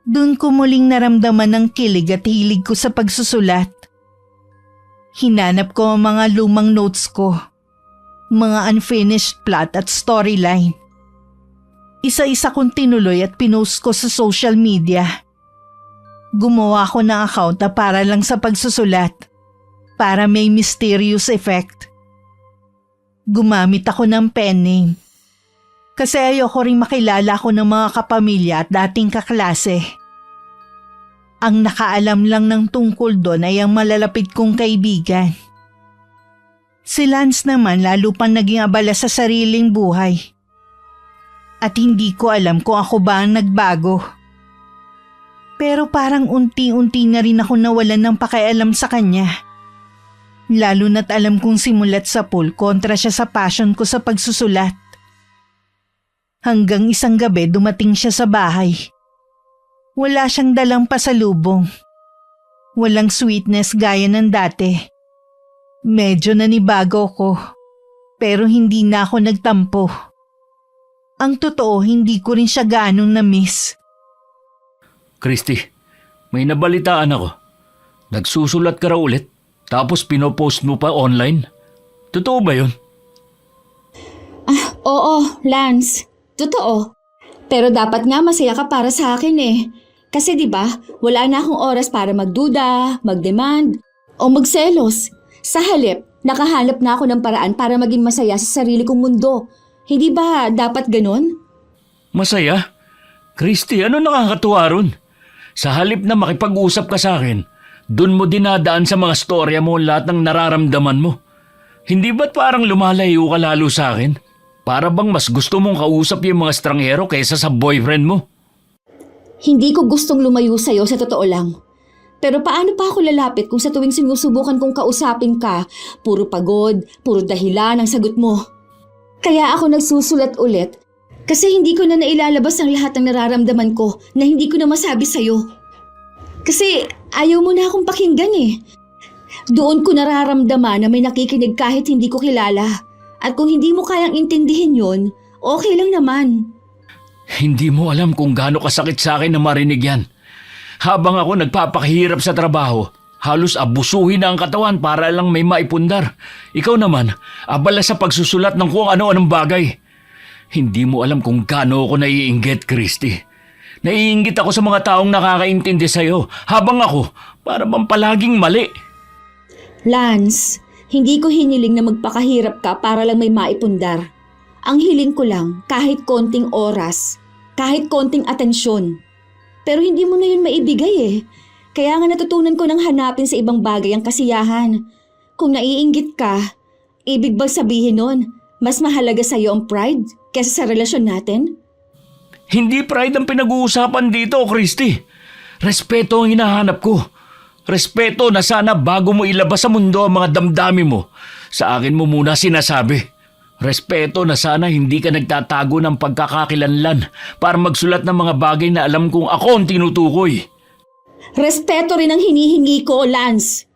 S1: Doon ko muling naramdaman ang kilig at hilig ko sa pagsusulat. Hinanap ko ang mga lumang notes ko, mga unfinished plot at storyline. Isa-isa kong tinuloy at pinost ko sa social media. Gumawa ko ng account na para lang sa pagsusulat, para may mysterious effect. Gumamit ako ng pen name. Kasi ayoko ring makilala ko ng mga kapamilya at dating kaklase. Ang nakaalam lang ng tungkol doon ay ang malalapit kong kaibigan. Si Lance naman lalo pang naging abala sa sariling buhay. At hindi ko alam kung ako ba ang nagbago. Pero parang unti-unti na rin ako nawalan ng pakialam sa kanya. Lalo na't alam kong simulat sa pool kontra siya sa passion ko sa pagsusulat. Hanggang isang gabi dumating siya sa bahay. Wala siyang dalang pasalubong. Walang sweetness gaya ng dati. Medyo nanibago ko, pero hindi na ako nagtampo. Ang totoo, hindi ko rin siya gaanong na-miss.
S4: Christy, may nabalitaan ako. Nagsusulat ka raw ulit, tapos pinopost mo pa online? Totoo ba yun?
S2: Oo, Lance. Totoo. Pero dapat nga masaya ka para sa akin Kasi 'di ba, wala na akong oras para magduda, magdemand, o magselos. Sa halip, nakahanap na ako ng paraan para maging masaya sa sarili kong mundo. Hindi ba dapat ganun?
S4: Masaya? Christy, ano nakakatuwa ron? Sa halip na makipag-usap ka sa akin, dun mo dinadaan sa mga storya mo lahat ng nararamdaman mo. Hindi ba't parang lumalayo ka lalo sa akin? Para bang mas gusto mong kausap yung mga estranghero kaysa sa boyfriend mo?
S2: Hindi ko gustong lumayo sa'yo sa totoo lang. Pero paano pa ako lalapit kung sa tuwing sinusubukan kong kausapin ka, puro pagod, puro dahilan ang sagot mo? Kaya ako nagsusulat ulit kasi hindi ko na nailalabas ang lahat ng nararamdaman ko na hindi ko na masabi sa'yo. Kasi ayaw mo na akong pakinggan Doon ko nararamdaman na may nakikinig kahit hindi ko kilala. At kung hindi mo kayang intindihin yun, Okay lang naman.
S4: Hindi mo alam kung gaano kasakit sa akin na marinig yan. Habang ako nagpapakahirap sa trabaho, halos abusuhin na ang katawan para lang may maipundar. Ikaw naman, abala sa pagsusulat ng kung ano-anong bagay. Hindi mo alam kung gaano ako naiinggit, Christy. Naiinggit ako sa mga taong nakakaintindi sa'yo, habang ako, para bang palaging mali.
S2: Lance, hindi ko hiniling na magpakahirap ka para lang may maipundar. Ang hiling ko lang, kahit konting oras, kahit konting atensyon. Pero hindi mo na yun maibigay eh. Kaya nga natutunan ko nang hanapin sa ibang bagay ang kasiyahan. Kung naiinggit ka, ibig bang sabihin nun, mas mahalaga sa'yo ang pride kesa sa relasyon natin?
S4: Hindi pride ang pinag-uusapan dito, Christy. Respeto ang hinahanap ko. Respeto na sana bago mo ilabas sa mundo ang mga damdamin mo, sa akin mo muna sinasabi. Respeto na sana hindi ka nagtatago ng pagkakakilanlan para magsulat ng mga bagay na alam kong ako ang tinutukoy.
S2: Respeto rin ang hinihingi ko, Lance.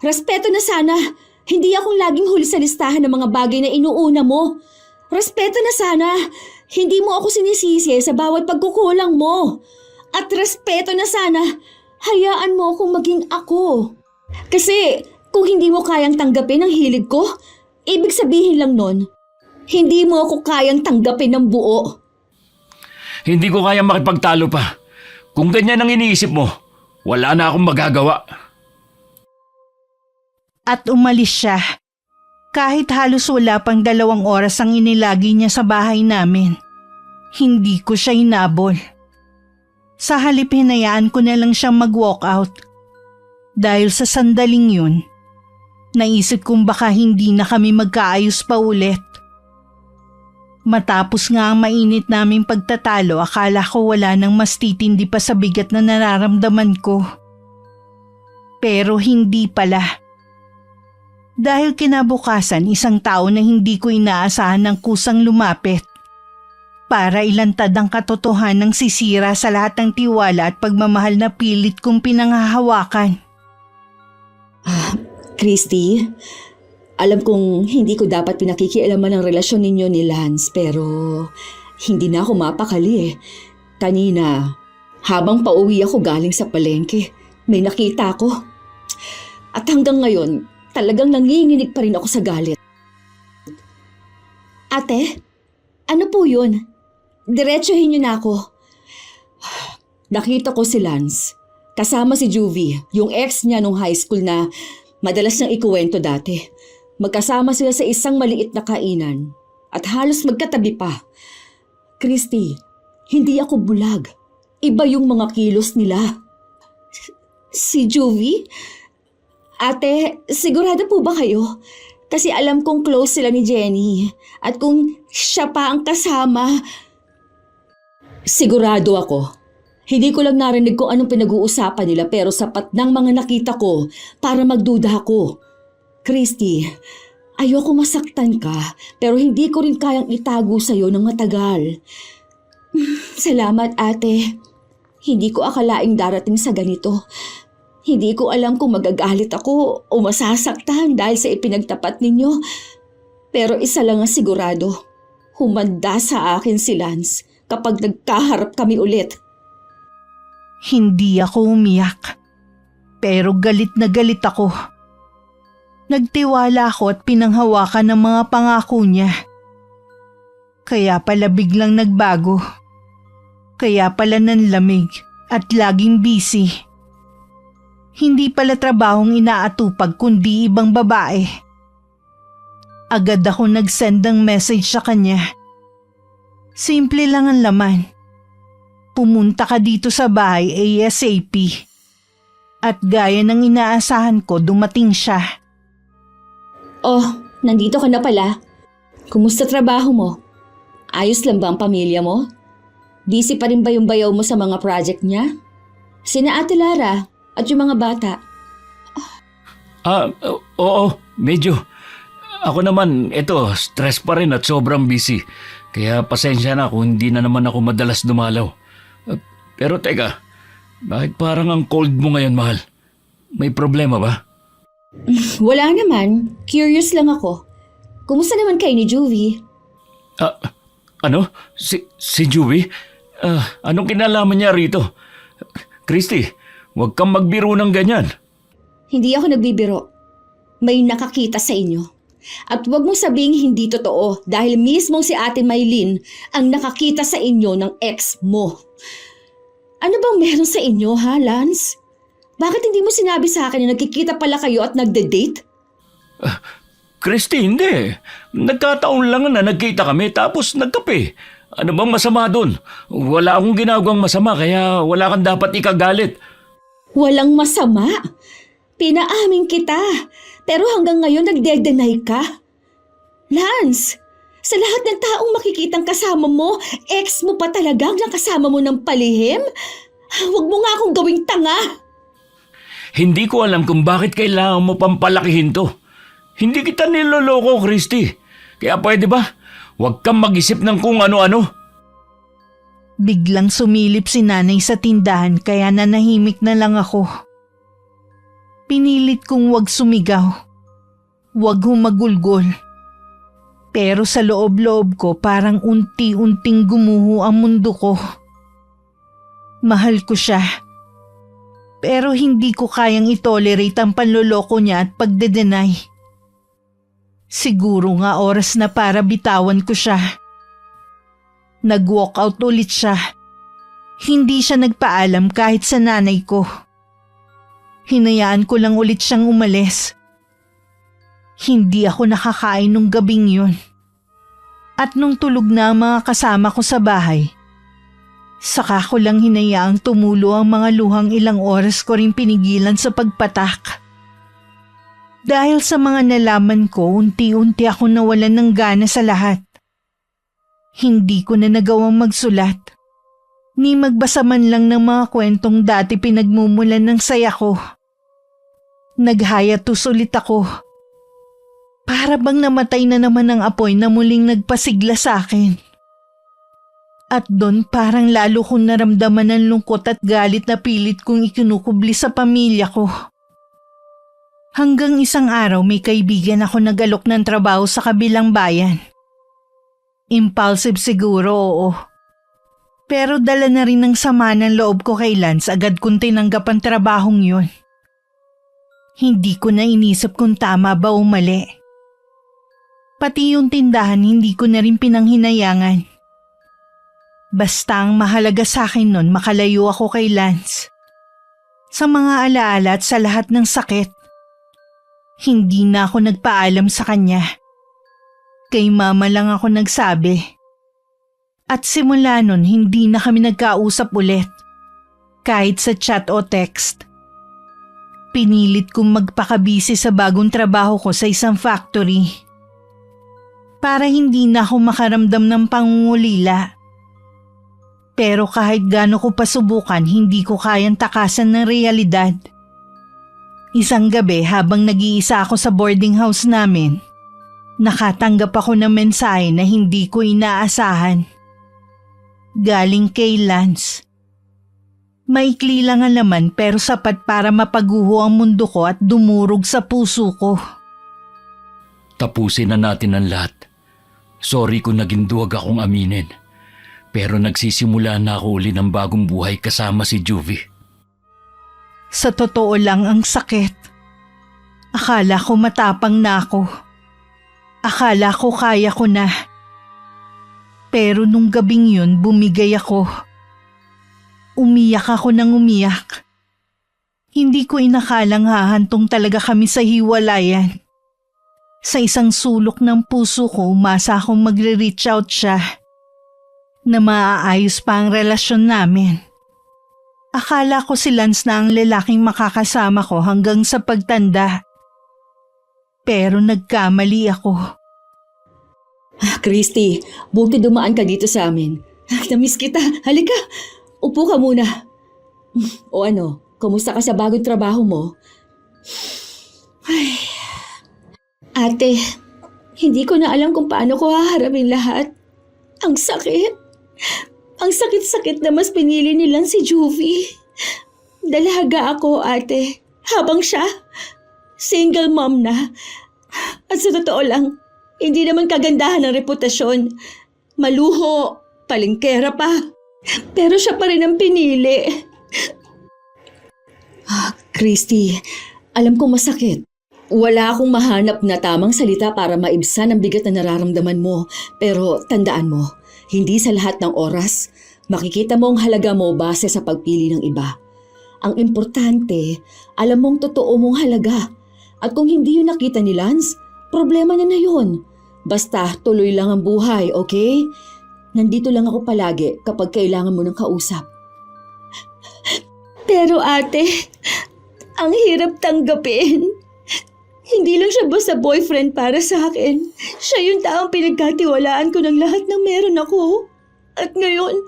S2: Respeto na sana hindi akong laging huli sa listahan ng mga bagay na inuuna mo. Respeto na sana hindi mo ako sinisisi sa bawat pagkukulang mo. At respeto na sana hayaan mo akong maging ako. Kasi kung hindi mo kayang tanggapin ang hilig ko, ibig sabihin lang nun, hindi mo ako kayang tanggapin ng buo.
S4: Hindi ko kayang makipagtalo pa. Kung ganyan ang iniisip mo, wala na akong magagawa.
S1: At umalis siya. Kahit halos wala pang 2 oras ang inilagi niya sa bahay namin. Hindi ko siya hinabol. Sa halip hinayaan ko na lang siyang mag-walk out. Dahil sa sandaling yun, naisip kong baka hindi na kami magkaayos pa ulit. Matapos nga ang mainit naming pagtatalo, akala ko wala nang mas titindi pa sa bigat na nararamdaman ko. Pero hindi pala. Dahil kinabukasan, isang tao na hindi ko inaasahan ng kusang lumapit. Para ilantad ang katotohanan ng sisira sa lahat ng tiwala at pagmamahal na pilit kong pinanghahawakan.
S2: Christy, alam kong hindi ko dapat pinakikialaman ang relasyon ninyo ni Lance pero hindi na ako mapakali eh. Kanina, habang pauwi ako galing sa palengke, may nakita ako. At hanggang ngayon, talagang nanginginig pa rin ako sa galit. Ate, ano po yun? Diretsuhin niyo na ako. Nakita ko si Lance. Kasama si Juvie, yung ex niya nung high school na madalas niyang ikuwento dati. Magkasama sila sa isang maliit na kainan at halos magkatabi pa. Christy, hindi ako bulag. Iba yung mga kilos nila. Si Juvie? Ate, sigurado po ba kayo? Kasi alam kong close sila ni Jenny at kung siya pa ang kasama. Sigurado ako. Hindi ko lang narinig kung anong pinag-uusapan nila pero sapat ng mga nakita ko para magduda ako. Christy, ayoko masaktan ka pero hindi ko rin kayang itago sa'yo ng matagal. Salamat ate. Hindi ko akalaing darating sa ganito. Hindi ko alam kung magagalit ako o masasaktan dahil sa ipinagtapat ninyo. Pero isa lang ang sigurado, humanda sa akin si Lance kapag nagkaharap kami ulit.
S1: Hindi ako umiyak. Pero galit na galit ako. Nagtiwala ako at pinanghawakan ng mga pangako niya. Kaya pala biglang nagbago. Kaya pala nanlamig at laging busy. Hindi pala trabahong inaatupag kundi ibang babae. Agad ako nag-send ng message sa kanya. Simple lang ang laman. Pumunta ka dito sa bahay ASAP. At gaya ng inaasahan ko, dumating siya.
S2: Oh, nandito ka na pala. Kumusta trabaho mo? Ayos lang ba ang pamilya mo? Busy pa rin ba yung bayaw mo sa mga project niya? Sina Ate Lara at yung mga bata.
S4: Oo, medyo. Ako naman, stress pa rin at sobrang busy. Kaya pasensya na kung hindi na naman ako madalas dumalaw. Pero teka, bakit parang ang cold mo ngayon, mahal? May problema ba?
S2: Wala naman. Curious lang ako. Kumusta naman kayo ni Juvie?
S4: Ano? Si Joey? Anong kinalaman niya rito? Christy, huwag kang magbiro ng ganyan.
S2: Hindi ako nagbibiro. May nakakita sa inyo. At huwag mong sabing hindi totoo dahil mismong si Ate Maylin ang nakakita sa inyo ng ex mo. Ano bang meron sa inyo, ha, Lance? Bakit hindi mo sinabi sa akin na nagkikita pala kayo at nagde-date?
S4: Christy, hindi. Nagkataon lang na nagkita kami tapos nagkape. Ano bang masama doon? Wala akong ginagawang masama kaya wala kang dapat ikagalit.
S2: Walang masama. Pinaamin kita. Pero hanggang ngayon nagde-deny ka. Lance, sa lahat ng taong makikitang kasama mo, ex mo pa talagang nakasama mo ng palihim? Huwag mo nga akong gawing tanga.
S4: Hindi ko alam kung bakit kailangan mo pampalakihin to. Hindi kita niloloko, Christy. Kaya pwede ba? Huwag kang mag-isip ng kung ano-ano.
S1: Biglang sumilip si nanay sa tindahan kaya nanahimik na lang ako. Pinilit kong huwag sumigaw. Huwag humagulgol. Pero sa loob-loob ko parang unti-unting gumuho ang mundo ko. Mahal ko siya. Pero hindi ko kayang itolerate ang panloloko niya at pagdedenay. Siguro nga oras na para bitawan ko siya. Nag-walk out ulit siya. Hindi siya nagpaalam kahit sa nanay ko. Hinayaan ko lang ulit siyang umalis. Hindi ako nakakain nung gabing yun. At nung tulog na ang mga kasama ko sa bahay, saka ko lang hinayaang tumulo ang mga luhang ilang oras ko rin pinigilan sa pagpatak. Dahil sa mga nalaman ko, unti-unti ako nawalan ng gana sa lahat. Hindi ko na nagawang magsulat, ni magbasa man lang ng mga kwentong dati pinagmumulan ng saya ko. Naghayatus ulit ako. Para bang namatay na naman ang apoy na muling nagpasigla sa akin. At doon parang lalo kong naramdaman ang lungkot at galit na pilit kong ikinukubli sa pamilya ko. Hanggang isang araw may kaibigan ako nag-alok ng trabaho sa kabilang bayan. Impulsive siguro, oo. Pero dala na rin ng sama ng loob ko kay Lance agad kong tinanggap ang trabahong yun. Hindi ko na inisip kung tama ba o mali. Pati yung tindahan hindi ko na rin pinanghinayangan. Basta ang mahalaga sa akin nun makalayo ako kay Lance. Sa mga alaala at sa lahat ng sakit. Hindi na ako nagpaalam sa kanya. Kay mama lang ako nagsabi. At simula nun hindi na kami nagkausap ulit. Kahit sa chat o text. Pinilit kong magpakabisi sa bagong trabaho ko sa isang factory. Para hindi na ako makaramdam ng pangungulila. Pero kahit gaano ko pasubukan, hindi ko kayang takasan ng realidad. Isang gabi habang nag-iisa ako sa boarding house namin, nakatanggap ako ng mensahe na hindi ko inaasahan. Galing kay Lance. Maikli lang ang laman pero sapat para mapaguho ang mundo ko at dumurog sa puso ko.
S4: Tapusin na natin ang lahat. Sorry kung naging duwag akong aminin. Pero nagsisimula na ako uli ng bagong buhay kasama si Juvie.
S1: Sa totoo lang ang sakit. Akala ko matapang na ako. Akala ko kaya ko na. Pero nung gabing yun bumigay ako. Umiyak ako ng umiyak. Hindi ko inakalang hahantong talaga kami sa hiwalayan. Sa isang sulok ng puso ko umasa akong magre-reach out siya. Na maaayos pa ang relasyon namin. Akala ko si Lance na ang lalaking makakasama ko hanggang sa pagtanda. Pero nagkamali ako.
S2: Christy, buti dumaan ka dito sa amin. Namiss kita. Halika, upo ka muna. O ano, kumusta ka sa bagong trabaho mo? Ay. Ate, hindi ko na alam kung paano ko haharapin lahat. Ang sakit. Ang sakit-sakit na mas pinili nilang si Juvie. Dalaga ako, ate. Habang siya, single mom na. At sa totoo lang, hindi naman kagandahan ang reputasyon. maluho, palengkera pa. Pero siya pa rin ang pinili. Christy, alam kong masakit. Wala akong mahanap na tamang salita para maibsan ang bigat na nararamdaman mo. Pero tandaan mo, hindi sa lahat ng oras, makikita mo ang halaga mo base sa pagpili ng iba. Ang importante, alam mong totoo mong halaga. At kung hindi yun nakita ni Lance, problema niya na yun. Basta tuloy lang ang buhay, okay? Nandito lang ako palagi kapag kailangan mo ng kausap. Pero ate, ang hirap tanggapin. Hindi lang siya basta boyfriend para sa akin. Siya yung taong pinagkatiwalaan ko ng lahat ng meron ako. At ngayon,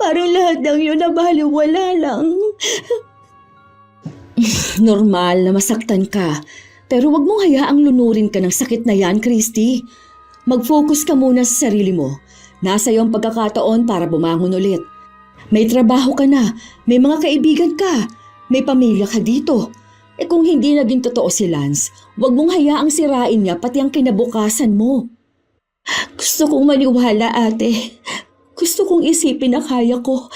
S2: parang lahat ng yun nabaliwala lang. Normal na masaktan ka. Pero wag mong hayaang lunurin ka ng sakit na yan, Christy. Mag-focus ka muna sa sarili mo. Nasa iyo ang pagkakataon para bumangon ulit. May trabaho ka na, may mga kaibigan ka, may pamilya ka dito. Kung hindi naging totoo si Lance, wag mong hayaang sirain niya pati ang kinabukasan mo. Gusto kong maniwala, ate. Gusto kong isipin na kaya ko.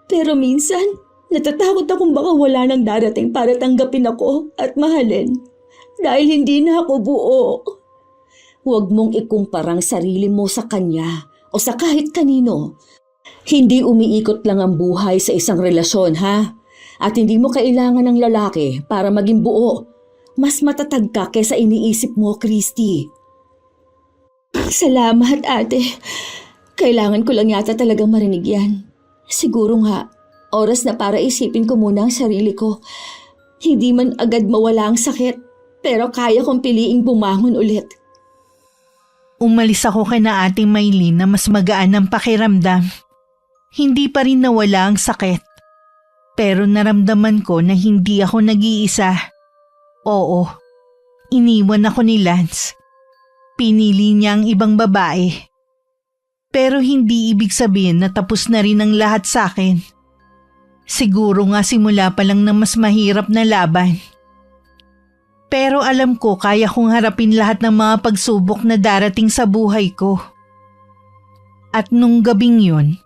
S2: Pero minsan, natatakot akong baka wala nang darating para tanggapin ako at mahalin. Dahil hindi na ako buo. Huwag mong ikumpara ang sarili mo sa kanya o sa kahit kanino. Hindi umiikot lang ang buhay sa isang relasyon, ha? At hindi mo kailangan ng lalaki para maging buo. Mas matatag ka kaysa iniisip mo, Christy. Salamat, ate. Kailangan ko lang yata talagang marinig yan. Siguro nga, oras na para isipin ko muna ang sarili ko. Hindi man agad mawala ang sakit, pero kaya kong piliing bumangon ulit.
S1: Umalis ako kay na Ate Maylin na mas magaan ang pakiramdam. Hindi pa rin nawala ang sakit. Pero naramdaman ko na hindi ako nag-iisa. Oo, iniwan ako ni Lance. Pinili niya ang ibang babae. Pero hindi ibig sabihin na tapos na rin ang lahat sa akin. Siguro nga simula pa lang na mas mahirap na laban. Pero alam ko kaya kong harapin lahat ng mga pagsubok na darating sa buhay ko. At nung gabing yun,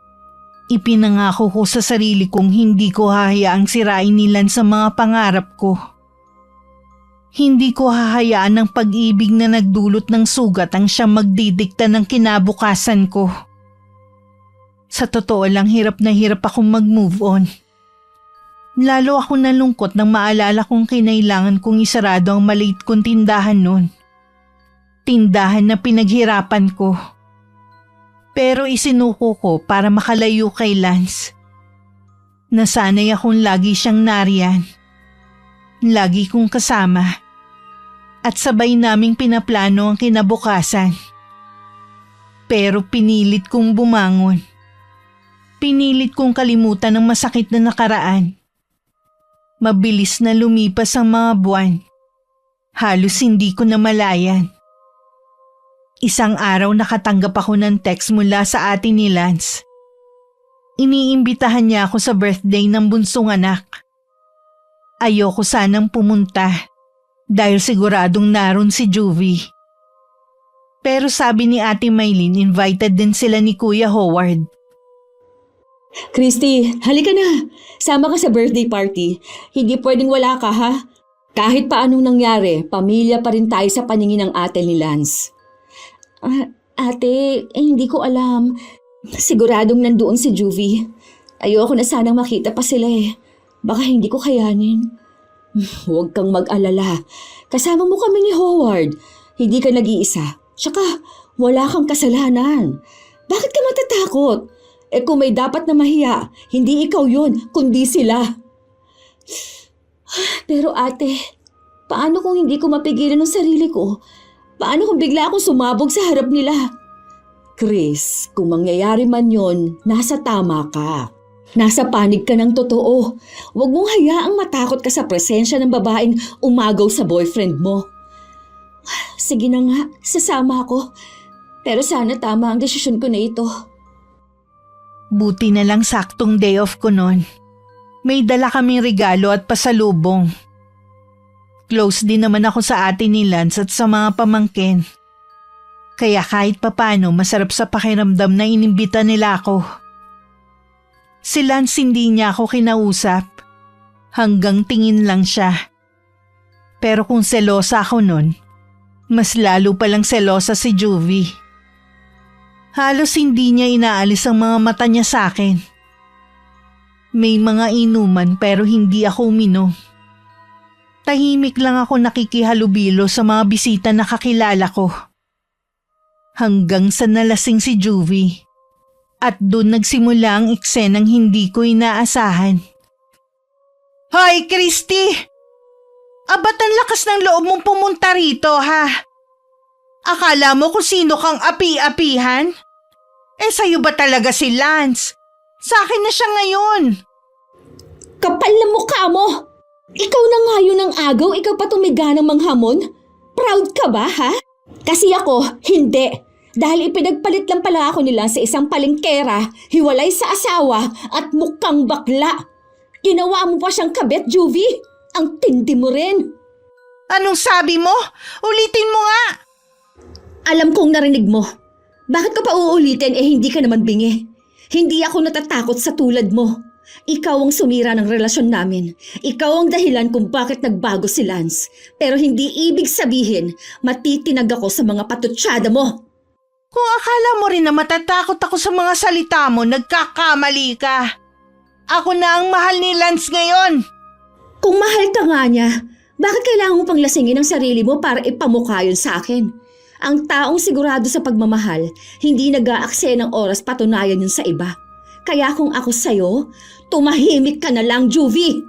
S1: ipinangako ko sa sarili kong hindi ko hahayaang sirain ni Lance sa mga pangarap ko. Hindi ko hahayaan ng pag-ibig na nagdulot ng sugat ang siyang magdidikta ng kinabukasan ko. Sa totoo lang hirap na hirap akong mag-move on. Lalo ako nalungkot nang maalala kong kinailangan kong isarado ang maliit kong tindahan noon. Tindahan na pinaghirapan ko. Pero isinuko ko para makalayo kay Lance. Nasanay akong lagi siyang nariyan. Lagi kong kasama. At sabay naming pinaplano ang kinabukasan. Pero pinilit kong bumangon. Pinilit kong kalimutan ang masakit na nakaraan. Mabilis na lumipas ang mga buwan. Halos hindi ko namalayan. Isang araw nakatanggap ako ng text mula sa ate ni Lance. Iniimbitahan niya ako sa birthday ng bunsong anak. Ayoko sanang pumunta dahil siguradong naroon si Juvie. Pero sabi ni Ate Maylin, invited din sila ni Kuya Howard.
S2: Christy, halika na. Sama ka sa birthday party. Hindi pwedeng wala ka, ha? Kahit pa anong nangyari, pamilya pa rin tayo sa paningin ng ate ni Lance. Ate, hindi ko alam. Siguradong nandoon si Juvie. Ayoko na sanang makita pa sila eh. Baka hindi ko kayanin. Huwag kang mag-alala. Kasama mo kami ni Howard. Hindi ka nag-iisa. Tsaka, wala kang kasalanan. Bakit ka matatakot? Kung may dapat na mahiya, hindi ikaw yun, kundi sila. Pero ate, paano kung hindi ko mapigilan ng sarili ko? Paano kung bigla akong sumabog sa harap nila? Chris, kung mangyayari man yon, nasa tama ka. Nasa panig ka ng totoo. Huwag mong hayaang matakot ka sa presensya ng babaeng umagaw sa boyfriend mo. Sige na nga, sasama ako. Pero sana tama ang desisyon ko na ito.
S1: Buti na lang saktong day off ko noon. May dala kaming regalo at pasalubong. Close din naman ako sa ate ni Lance at sa mga pamangkin. Kaya kahit papano masarap sa pakiramdam na inimbita nila ako. Si Lance hindi niya ako kinausap. Hanggang tingin lang siya. Pero kung selosa ako nun, mas lalo palang selosa si Juvie. Halos hindi niya inaalis ang mga mata niya sa akin. May mga inuman pero hindi ako uminom. Tahimik lang ako nakikihalubilo sa mga bisita na kakilala ko. Hanggang sa nalasing si Juvie. At doon nagsimula ang eksenang hindi ko inaasahan. Hoy, Christy! Abat ang lakas ng loob mong pumunta rito, ha? Akala mo kung sino kang api-apihan? Sa'yo ba talaga si Lance? Sa akin na siya ngayon.
S2: Kapal na mukha mo! Ikaw na nga yun ang agaw, ikaw pa tumiga ng manghamon? Proud ka ba, ha? Kasi ako, hindi. Dahil ipinagpalit lang pala ako nila sa isang palengkera, hiwalay sa asawa at mukhang bakla. Ginawa mo pa siyang kabet, Juvie. Ang tindi mo rin.
S1: Anong sabi mo? Ulitin mo nga!
S2: Alam kong narinig mo. Bakit ka pa uulitin hindi ka naman bingi? Hindi ako natatakot sa tulad mo. Ikaw ang sumira ng relasyon namin. Ikaw ang dahilan kung bakit nagbago si Lance. Pero hindi ibig sabihin matitinag ako sa mga patutsada mo.
S1: Kung akala mo rin na matatakot ako sa mga salita mo, nagkakamali ka. Ako na ang mahal ni Lance ngayon.
S2: Kung mahal ka nga niya, bakit kailangan mo pang lasingin ang sarili mo para ipamukha yun sa akin? Ang taong sigurado sa pagmamahal, hindi nag-aaksaya ng oras patunayan yun sa iba. Kaya kung ako sa'yo, tumahimik ka na lang, Juvie.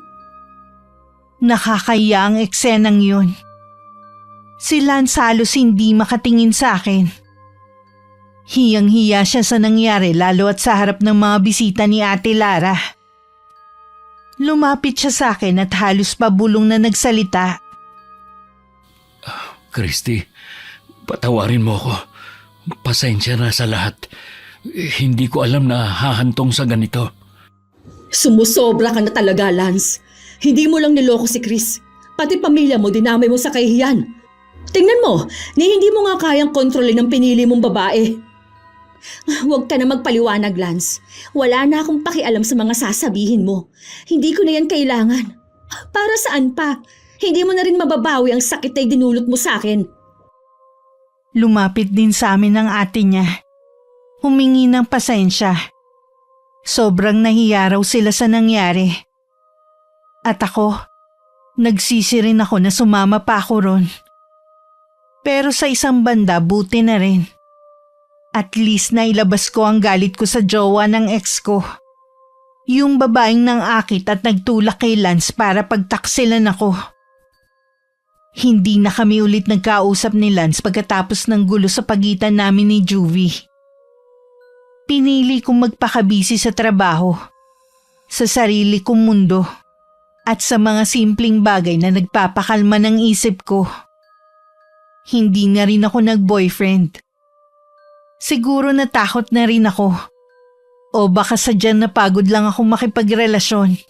S1: Nakakaya ang eksenang yun. Si Lance halos hindi makatingin sa akin. Hiyang-hiya siya sa nangyari lalo at sa harap ng mga bisita ni Ate Lara. Lumapit siya sa akin at halos pabulong na nagsalita.
S4: Christy, patawarin mo ako. Pasensya na sa lahat. Hindi ko alam na hahantong sa ganito.
S2: Sumusobra ka na talaga, Lance. Hindi mo lang niloko si Chris. Pati pamilya mo dinamay mo sa kahihiyan. Tingnan mo, hindi mo nga kayang kontrolin ang pinili mong babae. Huwag ka na magpaliwanag, Lance. Wala na akong pakialam sa mga sasabihin mo. Hindi ko na yan kailangan. Para saan pa? Hindi mo na rin mababawi ang sakit na dinulot mo sa akin.
S1: Lumapit din sa amin ang ate niya. Humingi ng pasensya. Sobrang nahiya raw sila sa nangyari. At ako, nagsisi rin ako na sumama pa ako ron. Pero sa isang banda, buti na rin. At least nailabas ko ang galit ko sa jowa ng ex ko. Yung babaeng nang akit at nagtulak kay Lance para pagtaksilan ako. Hindi na kami ulit nagkausap ni Lance pagkatapos ng gulo sa pagitan namin ni Juvie. Pinili kong magpakabisi sa trabaho, sa sarili kong mundo, at sa mga simpleng bagay na nagpapakalma ng isip ko. Hindi na rin ako nag-boyfriend. Siguro natakot na rin ako. O baka sadyang napagod lang akong makipagrelasyon.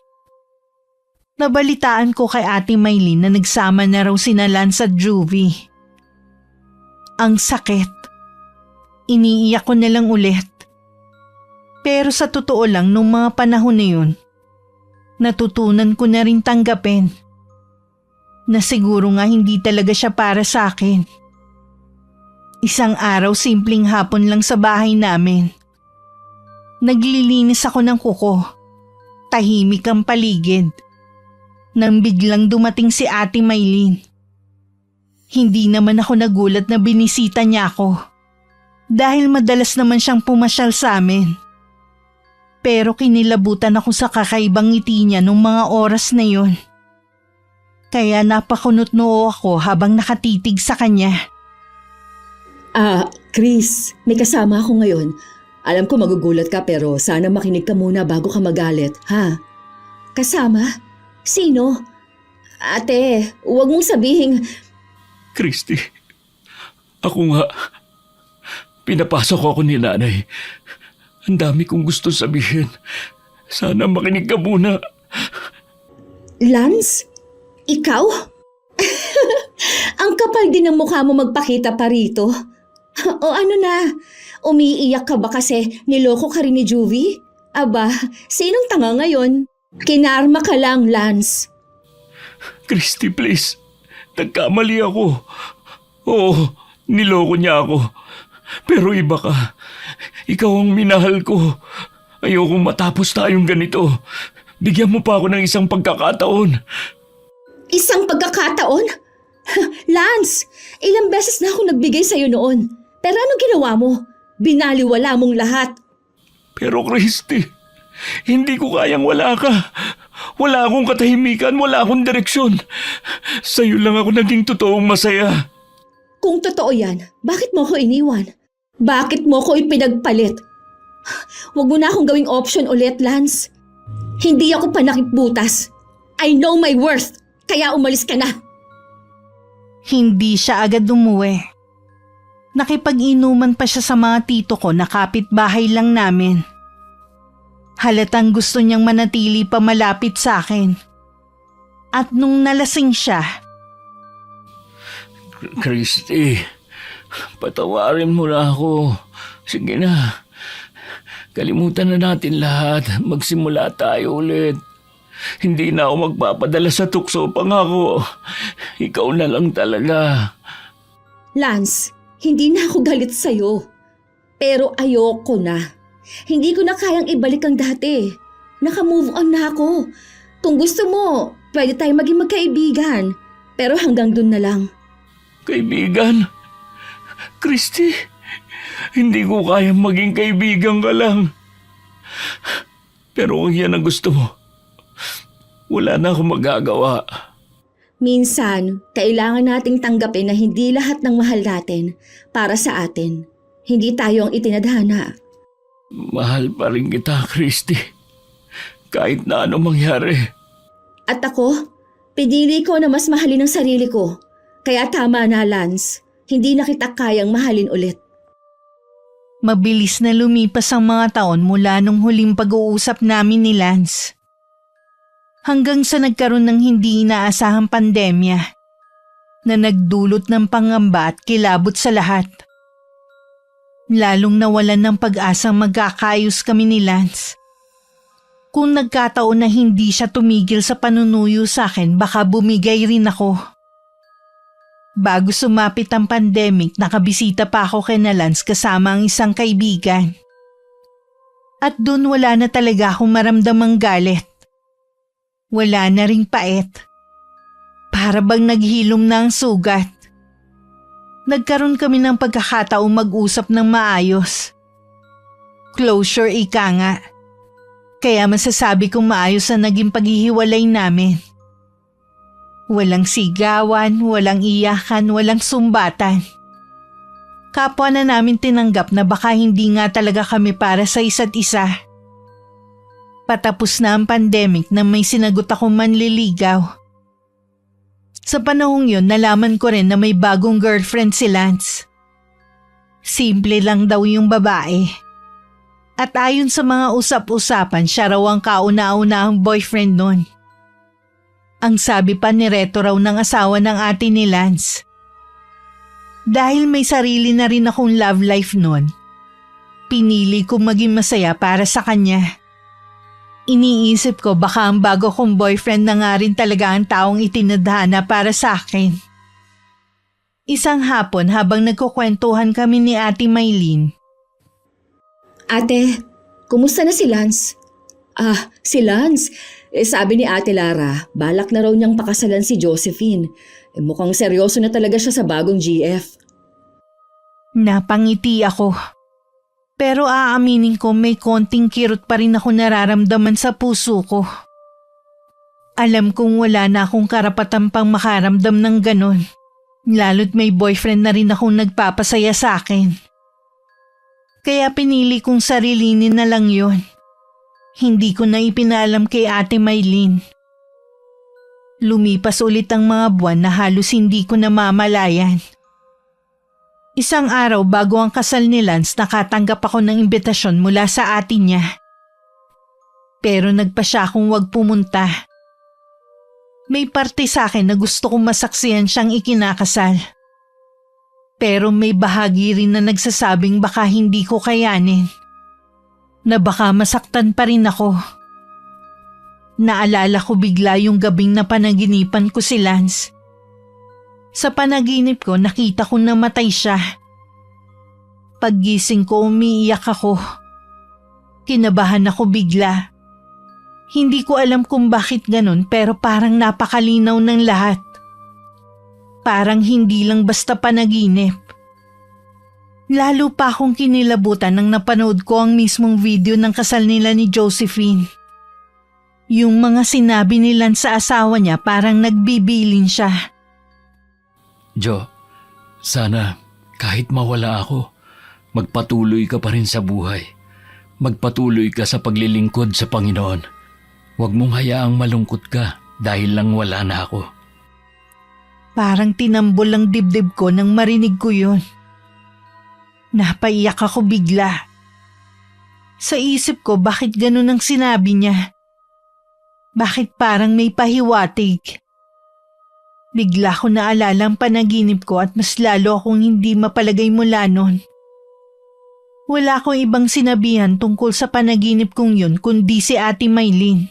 S1: Nabalitaan ko kay Ate Maylin na nagsama na raw sina Lance at Juvie. Ang sakit. Iniiyak ko na lang ulit. Pero sa totoo lang nung mga panahon na yun, natutunan ko na rin tanggapin. Na siguro nga hindi talaga siya para sa akin. Isang araw simpleng hapon lang sa bahay namin. Naglilinis ako ng kuko. Tahimik ang paligid. Nang biglang dumating si Ate Maylin. Hindi naman ako nagulat na binisita niya ako. Dahil madalas naman siyang pumasyal sa amin. Pero kinilabutan ako sa kakaibang ngiti niya nung mga oras na yun. Kaya napakunot noo ako habang nakatitig sa kanya.
S2: Chris, may kasama ako ngayon. Alam ko magugulat ka pero sana makinig ka muna bago ka magalit, ha? Kasama? Sino? Ate, huwag mong sabihin...
S4: Christy, ako nga. Pinapasok ako ni nanay. Ang dami kong gusto sabihin. Sana makinig ka muna.
S2: Lance? Ikaw? Ang kapal din ng mukha mo magpakita pa rito. O ano na? Umiiyak ka ba kasi niloko ka rin ni Juvie? Aba, sinong tanga ngayon? Kinarma ka lang, Lance.
S4: Christy, please. Nagkamali ako. Oo, niloko niya ako. Pero iba ka. Ikaw ang minahal ko. Ayokong matapos tayong ganito. Bigyan mo pa ako ng isang pagkakataon.
S2: Isang pagkakataon? Lance, ilang beses na ako nagbigay sa'yo noon. Pero anong ginawa mo? Binaliwala mong lahat.
S4: Pero Christy, hindi ko kayang wala ka. Wala akong katahimikan, wala akong direksyon. Sa'yo lang ako naging totoong masaya.
S2: Kung totoo yan, bakit mo ko iniwan? Bakit mo ko ipinagpalit? Huwag mo na akong gawing option ulit, Lance. Hindi ako panakipbutas. I know my worth, kaya umalis ka na.
S1: Hindi siya agad umuwi. Nakipag-inuman pa siya sa mga tito ko na kapitbahay lang namin. Halatang gusto niyang manatili pa malapit sa akin. At nung nalasing siya,
S4: Christy, patawarin mo na ako. Sige na. Kalimutan na natin lahat. Magsimula tayo ulit. Hindi na ako magpapadala sa tukso, pangako. Ikaw na lang talaga.
S2: Lance, hindi na ako galit sa'yo. Pero ayoko na. Hindi ko na kayang ibalik ang dati. Naka-move on na ako. Kung gusto mo, pwede tayo maging magkaibigan. Pero hanggang dun na lang.
S4: Kaibigan? Christy, hindi ko kayang maging kaibigan ka lang. Pero kung yan ang gusto mo, wala na akong magagawa.
S2: Minsan, kailangan nating tanggapin na hindi lahat ng mahal natin para sa atin. Hindi tayo ang itinadhana.
S4: Mahal pa rin kita, Christy. Kahit na ano mangyari.
S2: At ako, pinili ko na mas mahalin ang sarili ko. Kaya tama na, Lance. Hindi na kita kayang mahalin ulit.
S1: mabilis na lumipas ang mga taon mula nung huling pag-uusap namin ni Lance. Hanggang sa nagkaroon ng hindi inaasahang pandemya na nagdulot ng pangamba at kilabot sa lahat. Lalong nawalan ng pag-asang magkakayos kami ni Lance. Kung nagkataon na hindi siya tumigil sa panunuyo sa akin, baka bumigay rin ako. Bago sumapit ang pandemic, nakabisita pa ako kay Lance kasama ang isang kaibigan. At doon wala na talaga akong maramdamang galit. Wala na ring pait. Para bang naghilom na ang sugat. Nagkaroon kami ng pagkakataong mag-usap ng maayos. Closure ika nga. Kaya masasabi kong maayos na naging paghihiwalay namin. Walang sigawan, walang iyakan, walang sumbatan. Kapwa na namin tinanggap na baka hindi nga talaga kami para sa isa't isa. Patapos na ang pandemic na may sinagot akong manliligaw. Sa panahong yun, nalaman ko rin na may bagong girlfriend si Lance. Simple lang daw yung babae. At ayon sa mga usap-usapan, siya raw ang kauna-unahang boyfriend nun. Ang sabi pa ni Reto raw ng asawa ng ate ni Lance. Dahil may sarili na rin akong love life nun, pinili kong maging masaya para sa kanya. Iniisip ko baka ang bago kong boyfriend na nga rin talaga ang taong itinadhana para sa akin. Isang hapon habang nagkukwentuhan kami ni Ate Maylene.
S2: Ate, kumusta na si Lance? Si Lance. Sabi ni Ate Lara, balak na raw niyang pakasalan si Josephine. Mukhang seryoso na talaga siya sa bagong GF.
S1: Napangiti ako. Pero aaminin ko may konting kirot pa rin ako nararamdaman sa puso ko. Alam kong wala na akong karapatan pang makaramdam ng ganon. Lalo't may boyfriend na rin akong nagpapasaya sa akin. Kaya pinili kong sarilinin na lang yon. Hindi ko na ipinalam kay Ate Maylene. Lumipas ulit ang mga buwan na halos hindi ko namamalayan. Isang araw bago ang kasal ni Lance, nakatanggap ako ng imbitasyon mula sa ate niya. Pero nagpa siya akong huwag pumunta. May parte sa akin na gusto kong masaksihan siyang ikinakasal. Pero may bahagi rin na nagsasabing baka hindi ko kayanin. Na baka masaktan pa rin ako. Naalala ko bigla yung gabing na panaginipan ko si Lance. Sa panaginip ko nakita ko namatay siya. Paggising ko umiiyak ako. Kinabahan ako bigla. Hindi ko alam kung bakit ganun pero parang napakalinaw ng lahat. Parang hindi lang basta panaginip. Lalo pa akong kinilabutan nang napanood ko ang mismong video ng kasal nila ni Josephine. Yung mga sinabi ni Lance sa asawa niya parang nagbibilin siya.
S4: Jo, sana kahit mawala ako, magpatuloy ka pa rin sa buhay. Magpatuloy ka sa paglilingkod sa Panginoon. Huwag mong hayaang malungkot ka dahil lang wala na ako.
S1: Parang tinambol ang dibdib ko nang marinig ko yun. Napaiyak ako bigla. Sa isip ko bakit ganun ang sinabi niya? Bakit parang may pahiwatig? Bigla ko naalala ang panaginip ko at mas lalo akong hindi mapalagay mula nun. Wala akong ibang sinabihan tungkol sa panaginip kong yun kundi si Ate Maylin.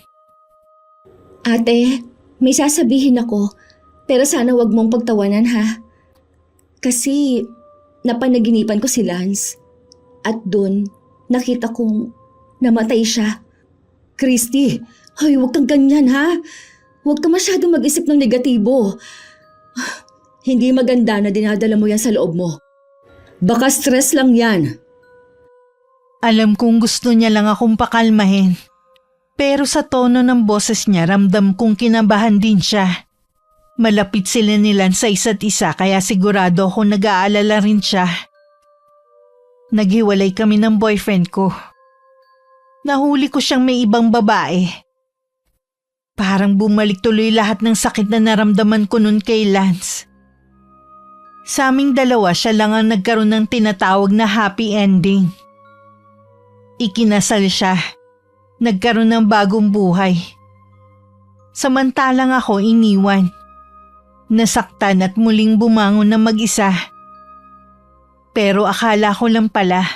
S2: Ate, may sasabihin ako, pero sana wag mong pagtawanan ha. Kasi napanaginipan ko si Lance at doon nakita kong namatay siya. Christy, ay wag kang ganyan ha. Huwag ka masyadong mag-isip ng negatibo. Hindi maganda na dinadala mo yan sa loob mo. Baka stress lang yan.
S1: Alam kong gusto niya lang akong pakalmahin. Pero sa tono ng boses niya ramdam kong kinabahan din siya. Malapit sila ni Lance sa isa't isa kaya sigurado ako nag-aalala rin siya. Naghiwalay kami ng boyfriend ko. Nahuli ko siyang may ibang babae. Parang bumalik tuloy lahat ng sakit na naramdaman ko nun kay Lance. Sa aming dalawa siya lang ang nagkaroon ng tinatawag na happy ending. Ikinasal siya. Nagkaroon ng bagong buhay. Samantalang ako iniwan. Nasaktan at muling bumangon na mag-isa. Pero akala ko lang pala.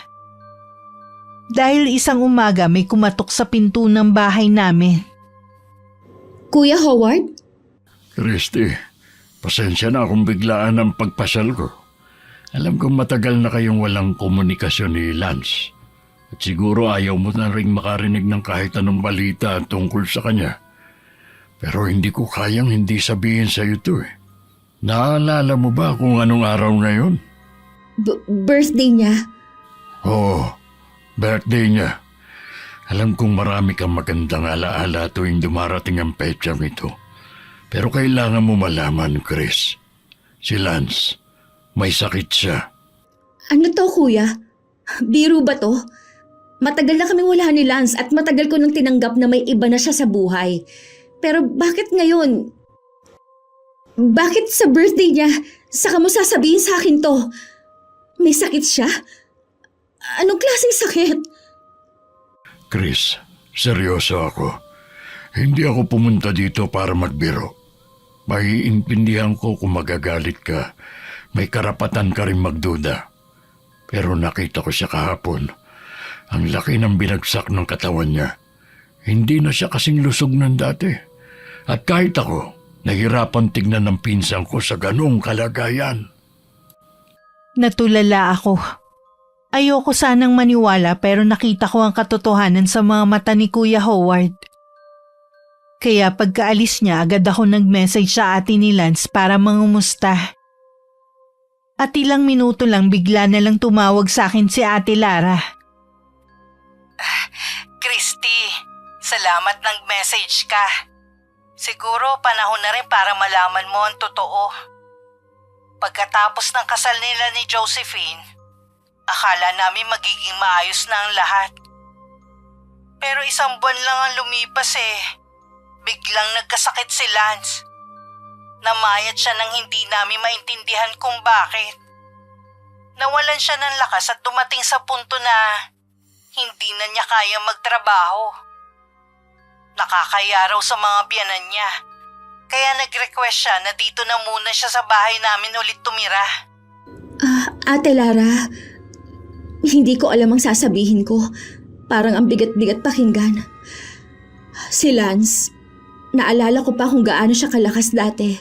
S1: Dahil isang umaga may kumatok sa pinto ng bahay namin.
S2: Kuya Howard?
S3: Christy, pasensya na kung biglaan ang pagpasal ko. Alam kong matagal na kayong walang komunikasyon ni Lance. At siguro ayaw mo na rin makarinig ng kahit anong balita tungkol sa kanya. Pero hindi ko kayang hindi sabihin sa iyo to eh. Naalala mo ba kung anong araw ngayon?
S2: Birthday niya?
S3: Oo, birthday niya. Alam kong marami kang magandang alaala tuwing dumarating ang petsang ito. Pero kailangan mo malaman, Chris. Si Lance, may sakit siya.
S2: Ano to kuya? Biro ba to? Matagal na kaming wala ni Lance at matagal ko nang tinanggap na may iba na siya sa buhay. Pero bakit ngayon? Bakit sa birthday niya, saka mo sasabihin sa akin to? May sakit siya? Anong klaseng sakit?
S3: Chris, seryoso ako. Hindi ako pumunta dito para magbiro. Maiintindihan ko kung magagalit ka. May karapatan ka rin magduda. Pero nakita ko siya kahapon. Ang laki ng binagsak ng katawan niya. Hindi na siya kasing lusog ng dati. At kahit ako, nahirapan tignan ng pinsan ko sa ganong kalagayan.
S1: Natulala ako. Ayoko sanang maniwala pero nakita ko ang katotohanan sa mga mata ni Kuya Howard. Kaya pagkaalis niya agad ako nag-message sa ate ni Lance para mangumusta. At ilang minuto lang bigla na lang tumawag sa akin si Ate Lara. Christy, salamat nag-message ka. Siguro panahon na rin para malaman mo ang totoo. Pagkatapos ng kasal nila ni Josephine, akala namin magiging maayos na ang lahat. Pero isang buwan lang ang lumipas eh. Biglang nagkasakit si Lance. Namayat siya nang hindi namin maintindihan kung bakit. Nawalan siya ng lakas at dumating sa punto na hindi na niya kaya magtrabaho. Nakakaya raw sa mga biyanan niya. Kaya nag-request siya na dito na muna siya sa bahay namin ulit tumira.
S2: Ate Lara, hindi ko alam ang sasabihin ko. Parang ang bigat-bigat pakinggan. Si Lance, naalala ko pa kung gaano siya kalakas dati.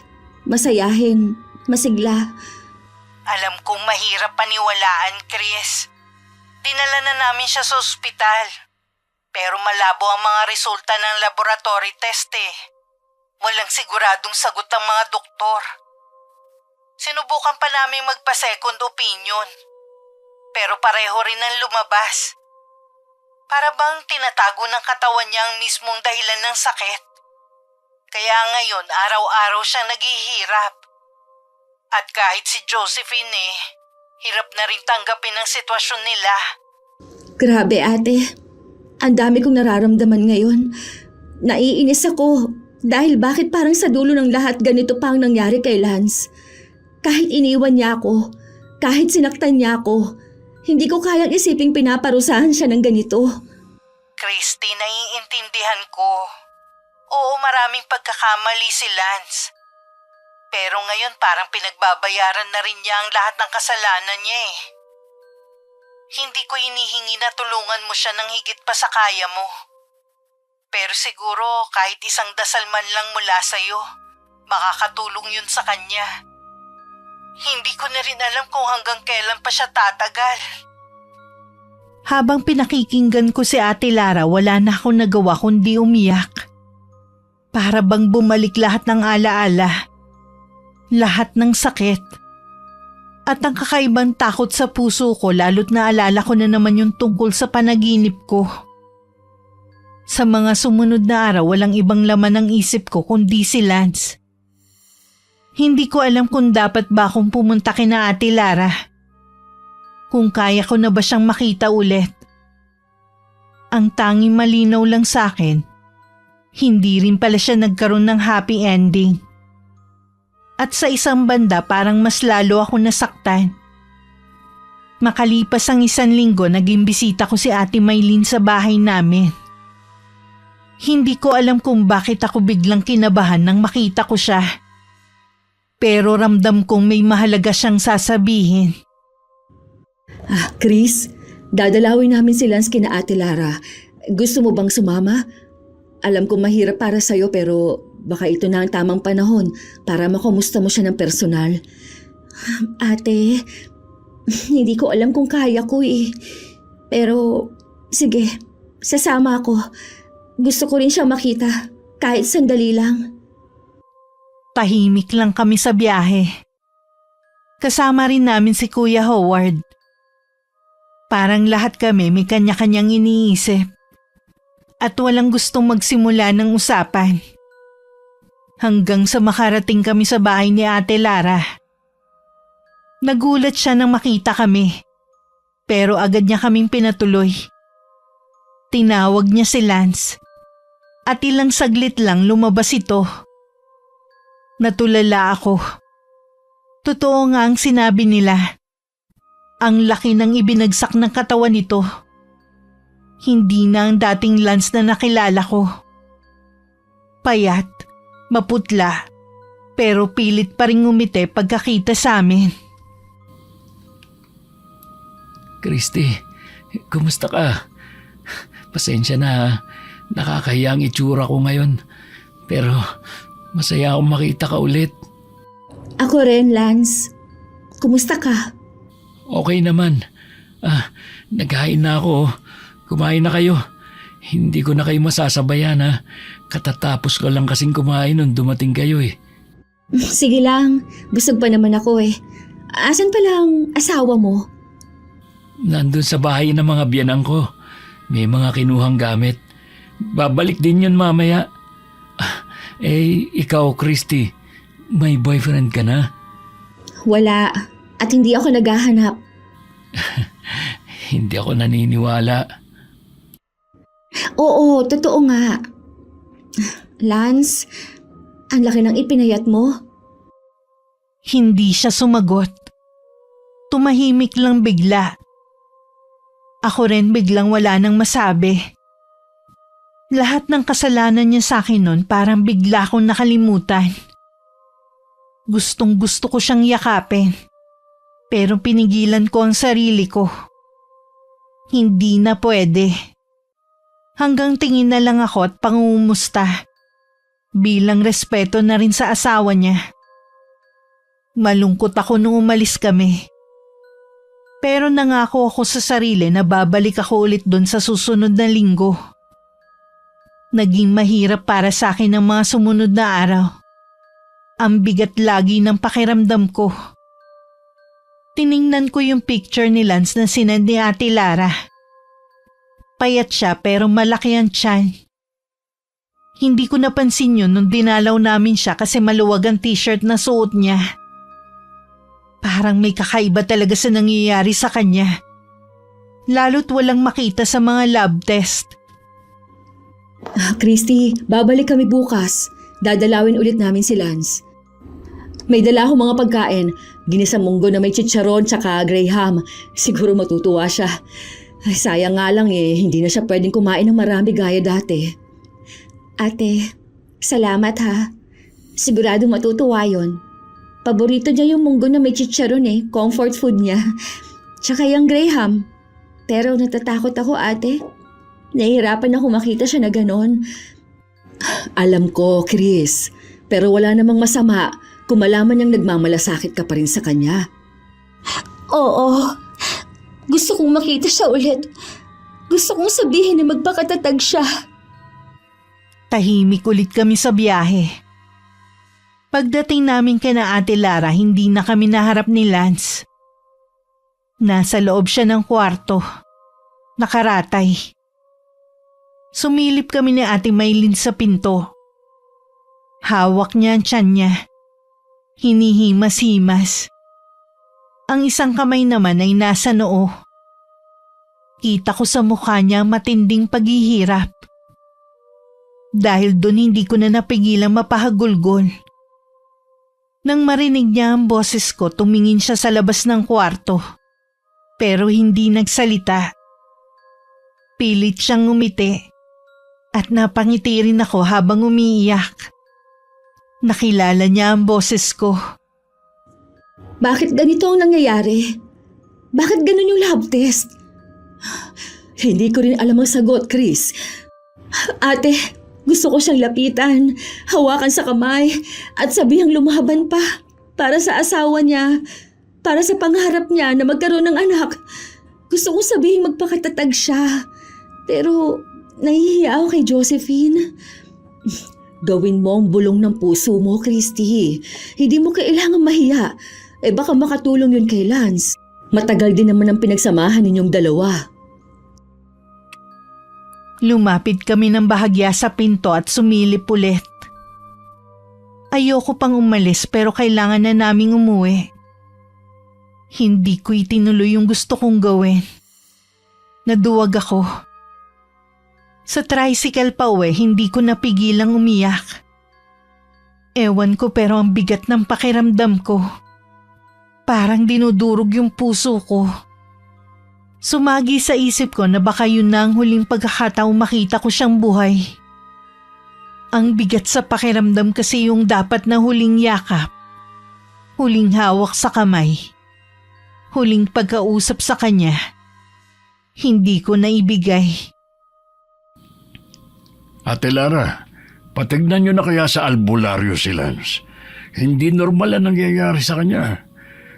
S2: Masayahin, masigla.
S1: Alam kong mahirap paniwalaan, Chris. Dinala na namin siya sa ospital. Pero malabo ang mga resulta ng laboratory test eh. Walang siguradong sagot ang mga doktor. Sinubukan pa namin magpa-second opinion. Pero pareho rin ang lumabas. Para bang tinatago ng katawan niya ang mismong dahilan ng sakit. Kaya ngayon, araw-araw siyang naghihirap. At kahit si Josephine hirap na rin tanggapin ang sitwasyon nila.
S2: Grabe ate, ang dami kong nararamdaman ngayon. Naiinis ako dahil bakit parang sa dulo ng lahat ganito pa ang nangyari kay Lance. Kahit iniwan niya ako, kahit sinaktan niya ako, hindi ko kayang isiping pinaparusahan siya ng ganito.
S1: Christy, naiintindihan ko. Oo, maraming pagkakamali si Lance. Pero ngayon parang pinagbabayaran na rin niya ang lahat ng kasalanan niya eh. Hindi ko hinihingi na tulungan mo siya ng higit pa sa kaya mo. Pero siguro kahit isang dasal man lang mula sa'yo, makakatulong yun sa kanya. Hindi ko na rin alam kung hanggang kailan pa siya tatagal. Habang pinakikinggan ko si Ate Lara, wala na akong nagawa kundi umiyak. Para bang bumalik lahat ng alaala. Lahat ng sakit. At ang kakaibang takot sa puso ko lalo't naalala ko na naman yung tungkol sa panaginip ko. Sa mga sumunod na araw, walang ibang laman ng isip ko kundi si Lance. Hindi ko alam kung dapat ba akong pumunta kina Ate Lara. Kung kaya ko na ba siyang makita ulit. Ang tanging malinaw lang sa akin, hindi rin pala siya nagkaroon ng happy ending. At sa isang banda parang mas lalo ako nasaktan. Makalipas ang 1 linggo, naging bisita ko si Ate Maylene sa bahay namin. Hindi ko alam kung bakit ako biglang kinabahan nang makita ko siya. Pero ramdam kong may mahalaga siyang sasabihin.
S2: Chris, dadalawin namin si Lance kina Ate Lara. Gusto mo bang sumama? Alam kong mahirap para sa'yo pero baka ito na ang tamang panahon para makumusta mo siya ng personal. Ate, hindi ko alam kung kaya ko eh. Pero sige, sasama ako. Gusto ko rin siya makita, kahit sandali lang.
S1: Tahimik lang kami sa biyahe. Kasama rin namin si Kuya Howard. Parang lahat kami may kanya-kanyang iniisip. At walang gustong magsimula ng usapan. Hanggang sa makarating kami sa bahay ni Ate Lara. Nagulat siya nang makita kami. Pero agad niya kaming pinatuloy. Tinawag niya si Lance. At ilang saglit lang lumabas ito. Natulala ako. Totoo nga ang sinabi nila. Ang laki ng ibinagsak ng katawan nito. Hindi na ang dating Lance na nakilala ko. Payat, maputla, pero pilit pa rin ngumiti pagkakita sa amin.
S4: Christy, kumusta ka? Pasensya na ha. Nakakahiya ang itsura ko ngayon. Pero masaya akong makita ka ulit.
S2: Ako rin, Lance. Kumusta ka?
S4: Okay naman. Naghain na ako. Kumain na kayo. Hindi ko na kayo masasabayan ha. Katatapos ko lang kasing kumain nung dumating kayo eh.
S2: Sige lang, busog pa naman ako eh. Asan pala ang asawa mo?
S4: Nandun sa bahay ng mga biyanang ko. May mga kinuhang gamit. Babalik din yun mamaya. Ikaw Christy, may boyfriend ka na?
S2: Wala, at hindi ako naghahanap.
S4: Hindi ako naniniwala.
S2: Oo, totoo nga. Lance, ang laki ng ipinayat mo.
S1: Hindi siya sumagot. Tumahimik lang bigla. Ako rin biglang wala nang masabi. Lahat ng kasalanan niya sa akin nun parang bigla akong nakalimutan. Gustong gusto ko siyang yakapin. Pero pinigilan ko ang sarili ko. Hindi na pwede. Hanggang tingin na lang ako at pangungumusta. Bilang respeto na rin sa asawa niya. Malungkot ako nung umalis kami. Pero nangako ako sa sarili na babalik ako ulit doon sa susunod na linggo. Naging mahirap para sa akin ang mga sumunod na araw. Ang bigat lagi ng pakiramdam ko. Tiningnan ko yung picture ni Lance na sinend ni Ate Lara. Payat siya pero malaki ang tiyan. Hindi ko napansin yun nung dinalaw namin siya kasi maluwag ang t-shirt na suot niya. Parang may kakaiba talaga sa nangyayari sa kanya. Lalo't walang makita sa mga lab test.
S2: Christy, babalik kami bukas. Dadalawin ulit namin si Lance. May dala akong mga pagkain. Ginisang munggo na may chicharon tsaka graham. Siguro matutuwa siya. Ay, sayang nga lang hindi na siya pwedeng kumain ng marami gaya dati. Ate, salamat ha. Siguradong matutuwa yon. Paborito niya yung munggo na may chicharon comfort food niya. Tsaka yung graham. Pero natatakot ako ate. Nahihirapan ako makita siya na ganon. Alam ko, Chris. Pero wala namang masama kung malaman niyang nagmamalasakit ka pa rin sa kanya. Oo. Gusto kong makita siya ulit. Gusto kong sabihin na magpakatatag siya.
S1: Tahimik ulit kami sa biyahe. Pagdating namin kina Ate Lara, hindi na kami naharap ni Lance. Nasa loob siya ng kwarto. Nakaratay. Sumilip kami ni Ate Maylin sa pinto. Hawak niya ang tiyan niya. Hinihimas-himas. Ang isang kamay naman ay nasa noo. Kita ko sa mukha niya matinding paghihirap. Dahil doon hindi ko na napigilang mapahagulgol. Nang marinig niya ang boses ko, tumingin siya sa labas ng kwarto. Pero hindi nagsalita. Pilit siyang ngumiti. At napangiti rin ako habang umiiyak. Nakilala niya ang boses ko.
S2: Bakit ganito ang nangyayari? Bakit ganun yung lab test? Hindi ko rin alam ang sagot, Chris. Ate, gusto ko siyang lapitan, hawakan sa kamay, at sabihang lumaban pa para sa asawa niya, para sa pangarap niya na magkaroon ng anak. Gusto kong sabihing magpakatatag siya. Pero nahihiya ako kay Josephine. Gawin mo ang bulong ng puso mo, Christy. Hindi mo kailangan mahiya. Baka makatulong yun kay Lance. Matagal din naman ang pinagsamahan ninyong dalawa.
S1: Lumapit kami ng bahagya sa pinto at sumilip ulit. Ayoko pang umalis pero kailangan na naming umuwi. Hindi ko itinuloy yung gusto kong gawin. Naduwag ako. Sa tricycle pa uwi, hindi ko napigilang umiyak. Ewan ko pero ang bigat ng pakiramdam ko. Parang dinudurog yung puso ko. Sumagi sa isip ko na baka yun na ang huling pagkakataong makita ko siyang buhay. Ang bigat sa pakiramdam kasi yung dapat na huling yakap. Huling hawak sa kamay. Huling pagkausap sa kanya. Hindi ko naibigay.
S3: Ate Lara, patignan niyo na kaya sa albularyo si Lance. Hindi normal ang nangyayari sa kanya.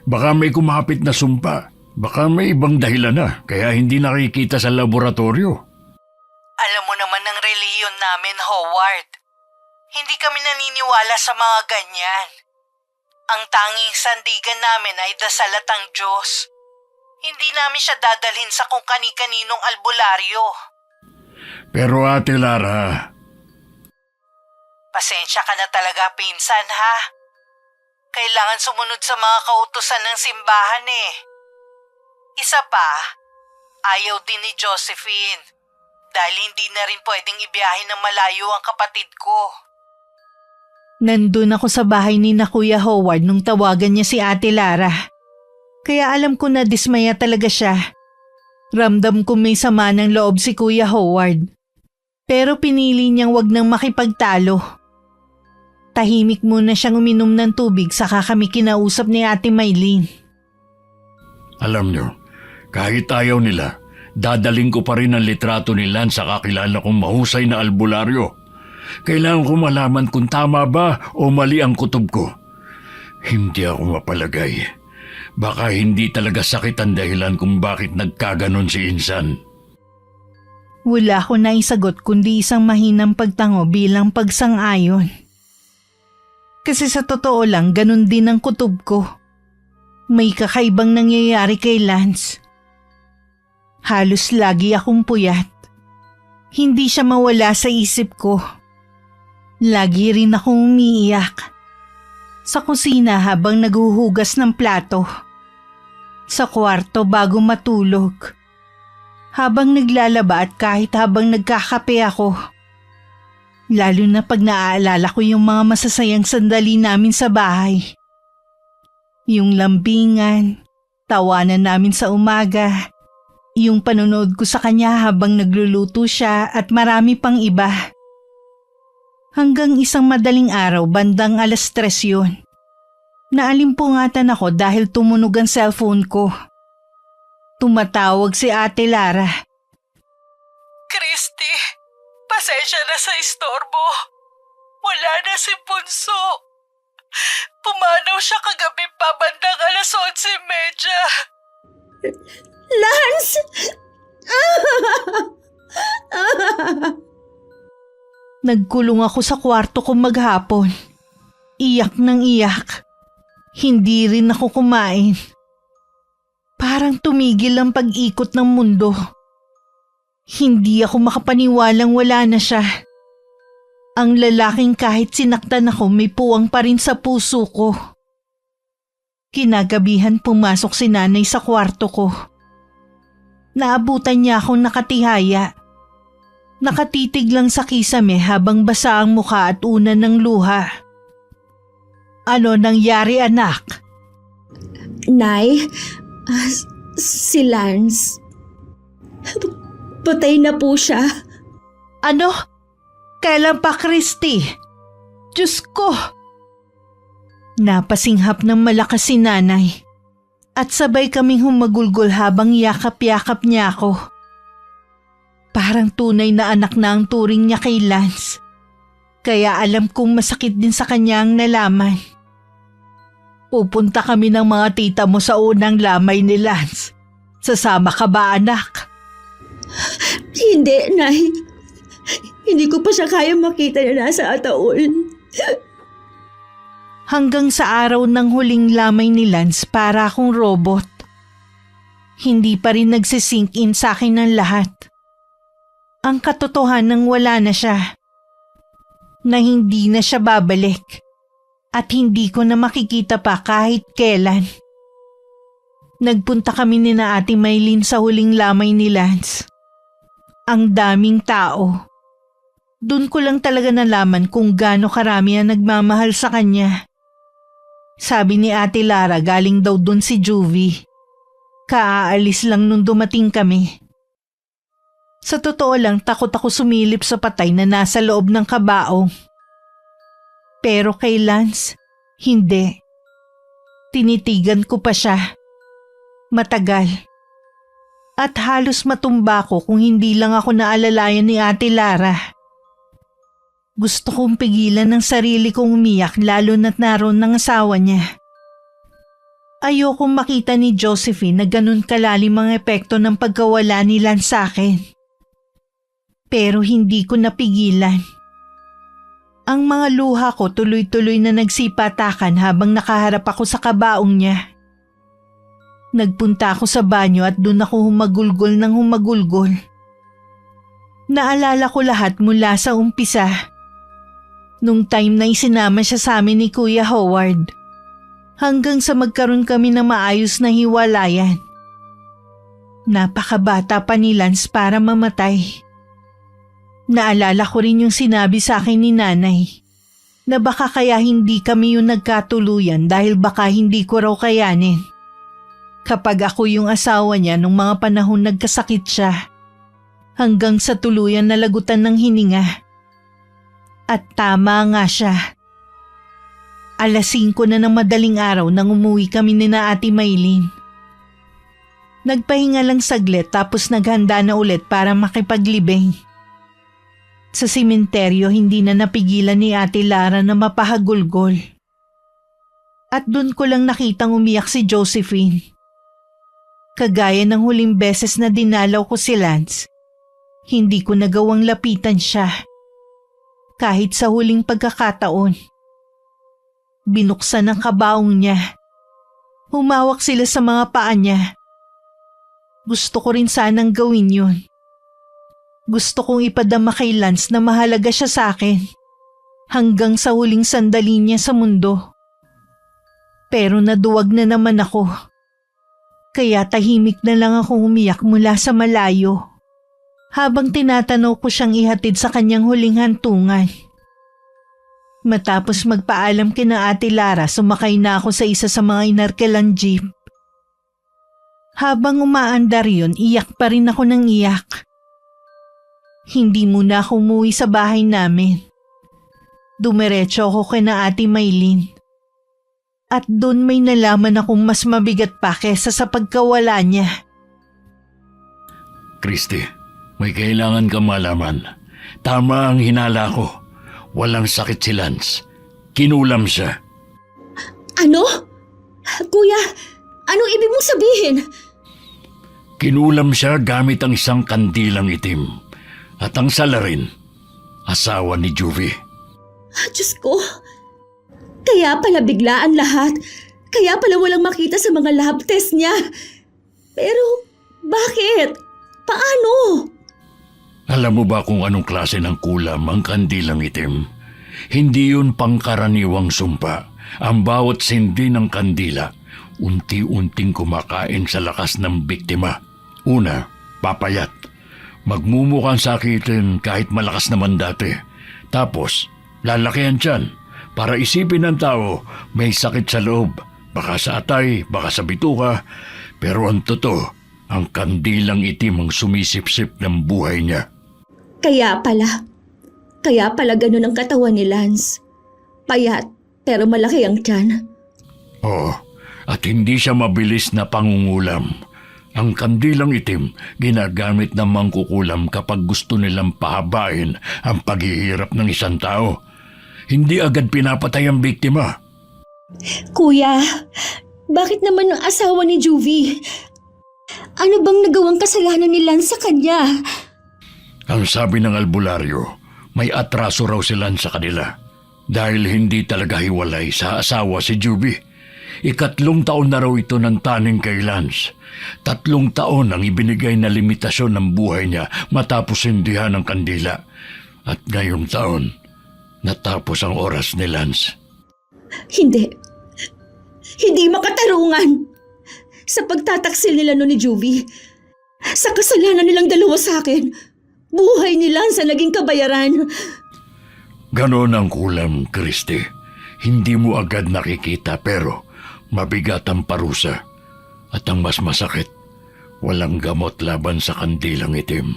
S3: Baka may kumapit na sumpa. Baka may ibang dahilan na, kaya hindi nakikita sa laboratorio.
S1: Alam mo naman ang reliyon namin, Howard. Hindi kami naniniwala sa mga ganyan. Ang tanging sandigan namin ay dasal at ang Diyos. Hindi namin siya dadalhin sa kung kani-kaninong albularyo.
S3: Pero Ate Lara...
S1: Pasensya ka na talaga, pinsan, ha? Kailangan sumunod sa mga kautusan ng simbahan Isa pa, ayaw din ni Josephine dahil hindi na rin pwedeng ibiyahe ng malayo ang kapatid ko. Nandun ako sa bahay ni na Kuya Howard nung tawagan niya si Ate Lara. Kaya alam ko na dismaya talaga siya. Ramdam ko may sama ng loob si Kuya Howard. Pero pinili niyang wag nang makipagtalo. Tahimik muna siyang uminom ng tubig saka kami kinausap ni Ate Maylin.
S3: Alam nyo, kahit ayaw nila, dadaling ko pa rin ang litrato ni Lance sa kakilala kong mahusay na albularyo. Kailangan ko malaman kung tama ba o mali ang kutob ko. Hindi ako mapalagay. Baka hindi talaga sakit ang dahilan kung bakit nagkaganon si Insan.
S1: Wala ko naisagot kundi isang mahinang pagtango bilang pagsang-ayon. Kasi sa totoo lang, ganun din ang kutob ko. May kakaibang nangyayari kay Lance. Halos lagi akong puyat. Hindi siya mawala sa isip ko. Lagi rin akong umiiyak. Sa kusina habang naghuhugas ng plato. Sa kwarto bago matulog. Habang naglalaba at kahit habang nagkakape ako. Lalo na pag naaalala ko yung mga masasayang sandali namin sa bahay. Yung lambingan, tawanan namin sa umaga, yung panonood ko sa kanya habang nagluluto siya at marami pang iba. Hanggang isang madaling araw bandang 3:00 yun. Naalimpungatan ako dahil tumunog ang cellphone ko. Tumatawag si Ate Lara.
S5: Christy, pasensya na sa istorbo. Wala na si Bunso. Pumanaw siya kagabi pa bandang 11:30.
S2: Lance!
S1: Nagkulong ako sa kwarto ko maghapon. Iyak ng iyak. Hindi rin ako kumain. Parang tumigil ang pag-ikot ng mundo. Hindi ako makapaniwalang wala na siya. Ang lalaking kahit sinaktan ako may puwang pa rin sa puso ko. Kinagabihan pumasok si nanay sa kwarto ko. Naabutan niya akong nakatihaya. Nakatitig lang sa kisame habang basa ang mukha at unan ng luha. Ano nangyari, anak?
S2: Nay, si Lance. Patay na po siya.
S1: Ano? Kailan pa, Christy? Diyos ko! Napasinghap ng malakas si nanay at sabay kaming humagulgol habang yakap-yakap niya ako. Parang tunay na anak na ang turing niya kay Lance. Kaya alam kong masakit din sa kanya ang nalaman. Pupunta kami ng mga tita mo sa unang lamay ni Lance. Sasama ka ba, anak?
S2: Hindi, Nay. Hindi ko pa siya kaya makita na nasa ataol.
S1: Hanggang sa araw ng huling lamay ni Lance para akong robot. Hindi pa rin nagsisink in sa akin ng lahat. Ang katotohanan wala na siya. Na hindi na siya babalik. At hindi ko na makikita pa kahit kailan. Nagpunta kami ni na Ate Maylin sa huling lamay ni Lance. Ang daming tao. Doon ko lang talaga nalaman kung gaano karami ang nagmamahal sa kanya. Sabi ni Ate Lara galing daw doon si Juvie. Kaaalis lang nung dumating kami. Sa totoo lang takot ako sumilip sa patay na nasa loob ng kabaong. Pero kay Lance, hindi. Tinitigan ko pa siya. Matagal. At halos matumba ko kung hindi lang ako naalalayan ni Ate Lara. Gusto kong pigilan ng sarili kong umiyak lalo na't naroon ng asawa niya. Ayokong makita ni Josephine na ganun kalalim ang epekto ng pagkawala ni Lance sa akin. Pero hindi ko napigilan. Ang mga luha ko tuloy-tuloy na nagsipatakan habang nakaharap ako sa kabaong niya. Nagpunta ako sa banyo at doon ako humagulgol ng humagulgol. Naalala ko lahat mula sa umpisa. Nung time na isinama siya sa amin ni Kuya Howard. Hanggang sa magkaroon kami ng maayos na hiwalayan. Napakabata pa ni Lance para mamatay. Naalala ko rin yung sinabi sa akin ni nanay na baka kaya hindi kami yung nagkatuluyan dahil baka hindi ko raw kayanin. Kapag ako yung asawa niya nung mga panahon nagkasakit siya hanggang sa tuluyan na lagutan ng hininga. At tama nga siya. 5:00 na ng madaling araw nang umuwi kami ni na Ate Maylin. Nagpahinga lang saglit tapos naghanda na ulit para makipaglibing. Sa simenteryo hindi na napigilan ni Ate Lara na mapahagulgol. At doon ko lang nakitang umiyak si Josephine. Kagaya ng huling beses na dinalaw ko si Lance, hindi ko nagawang lapitan siya. Kahit sa huling pagkakataon. Binuksan ang kabaong niya. Humawak sila sa mga paa niya. Gusto ko rin sanang gawin yun. Gusto kong ipadama kay Lance na mahalaga siya sa akin. Hanggang sa huling sandali niya sa mundo. Pero naduwag na naman ako. Kaya tahimik na lang akong umiyak mula sa malayo. Habang tinatanaw ko siyang ihatid sa kanyang huling hantungan. Matapos magpaalam kina Ate Lara, sumakay na ako sa isa sa mga inarkelang jeep. Habang umaandar yun, iyak pa rin ako ng iyak. Hindi muna ako umuwi sa bahay namin. Dumiretso ako kina Ate Maylin. At doon may nalaman akong mas mabigat pa kesa sa pagkawala niya.
S3: Christy, may kailangan ka malaman. Tama ang hinala ko. Walang sakit si Lance. Kinulam siya.
S2: Ano? Kuya, anong ibig mong sabihin?
S3: Kinulam siya gamit ang isang kandilang itim. At ang salarin, asawa ni Juvie.
S2: Diyos ko. Kaya pala biglaan lahat. Kaya pala walang makita sa mga lab test niya. Pero, bakit? Paano?
S3: Alam mo ba kung anong klase ng kulam ang kandilang itim? Hindi yun pangkaraniwang sumpa. Ang bawat sindi ng kandila, unti-unting kumakain sa lakas ng biktima. Una, papayat. Magmumukhang sakitin kahit malakas naman dati. Tapos, lalakihan tiyan para isipin ng tao may sakit sa loob. Baka sa atay, baka sa bituka. Pero ang totoo, ang kandilang itim ang sumisipsip ng buhay niya.
S2: Kaya pala ganun ang katawan ni Lance. Payat, pero malaki ang tiyan.
S3: Oo, at hindi siya mabilis na pangungulam. Ang kandilang itim ginagamit ng mangkukulam kapag gusto nilang pahabain ang paghihirap ng isang tao. Hindi agad pinapatay ang biktima.
S2: Kuya, bakit naman ang asawa ni Juvie? Ano bang nagawang kasalanan ni Lance sa kanya?
S3: Ang sabi ng albularyo, may atraso raw sila sa kanila. Dahil hindi talaga hiwalay sa asawa si Juvie. 3 taon na raw ito ng taning kay Lance. 3 taon ang ibinigay na limitasyon ng buhay niya matapos hindihan ng kandila. At ngayong taon, natapos ang oras ni Lance.
S2: Hindi makatarungan. Sa pagtataksil nila no ni Juvie, sa kasalanan nilang dalawa sa akin, buhay ni Lance ang naging kabayaran.
S3: Ganon ang kulam, Christy. Hindi mo agad nakikita pero mabigat ang parusa. At ang mas masakit, walang gamot laban sa kandilang itim.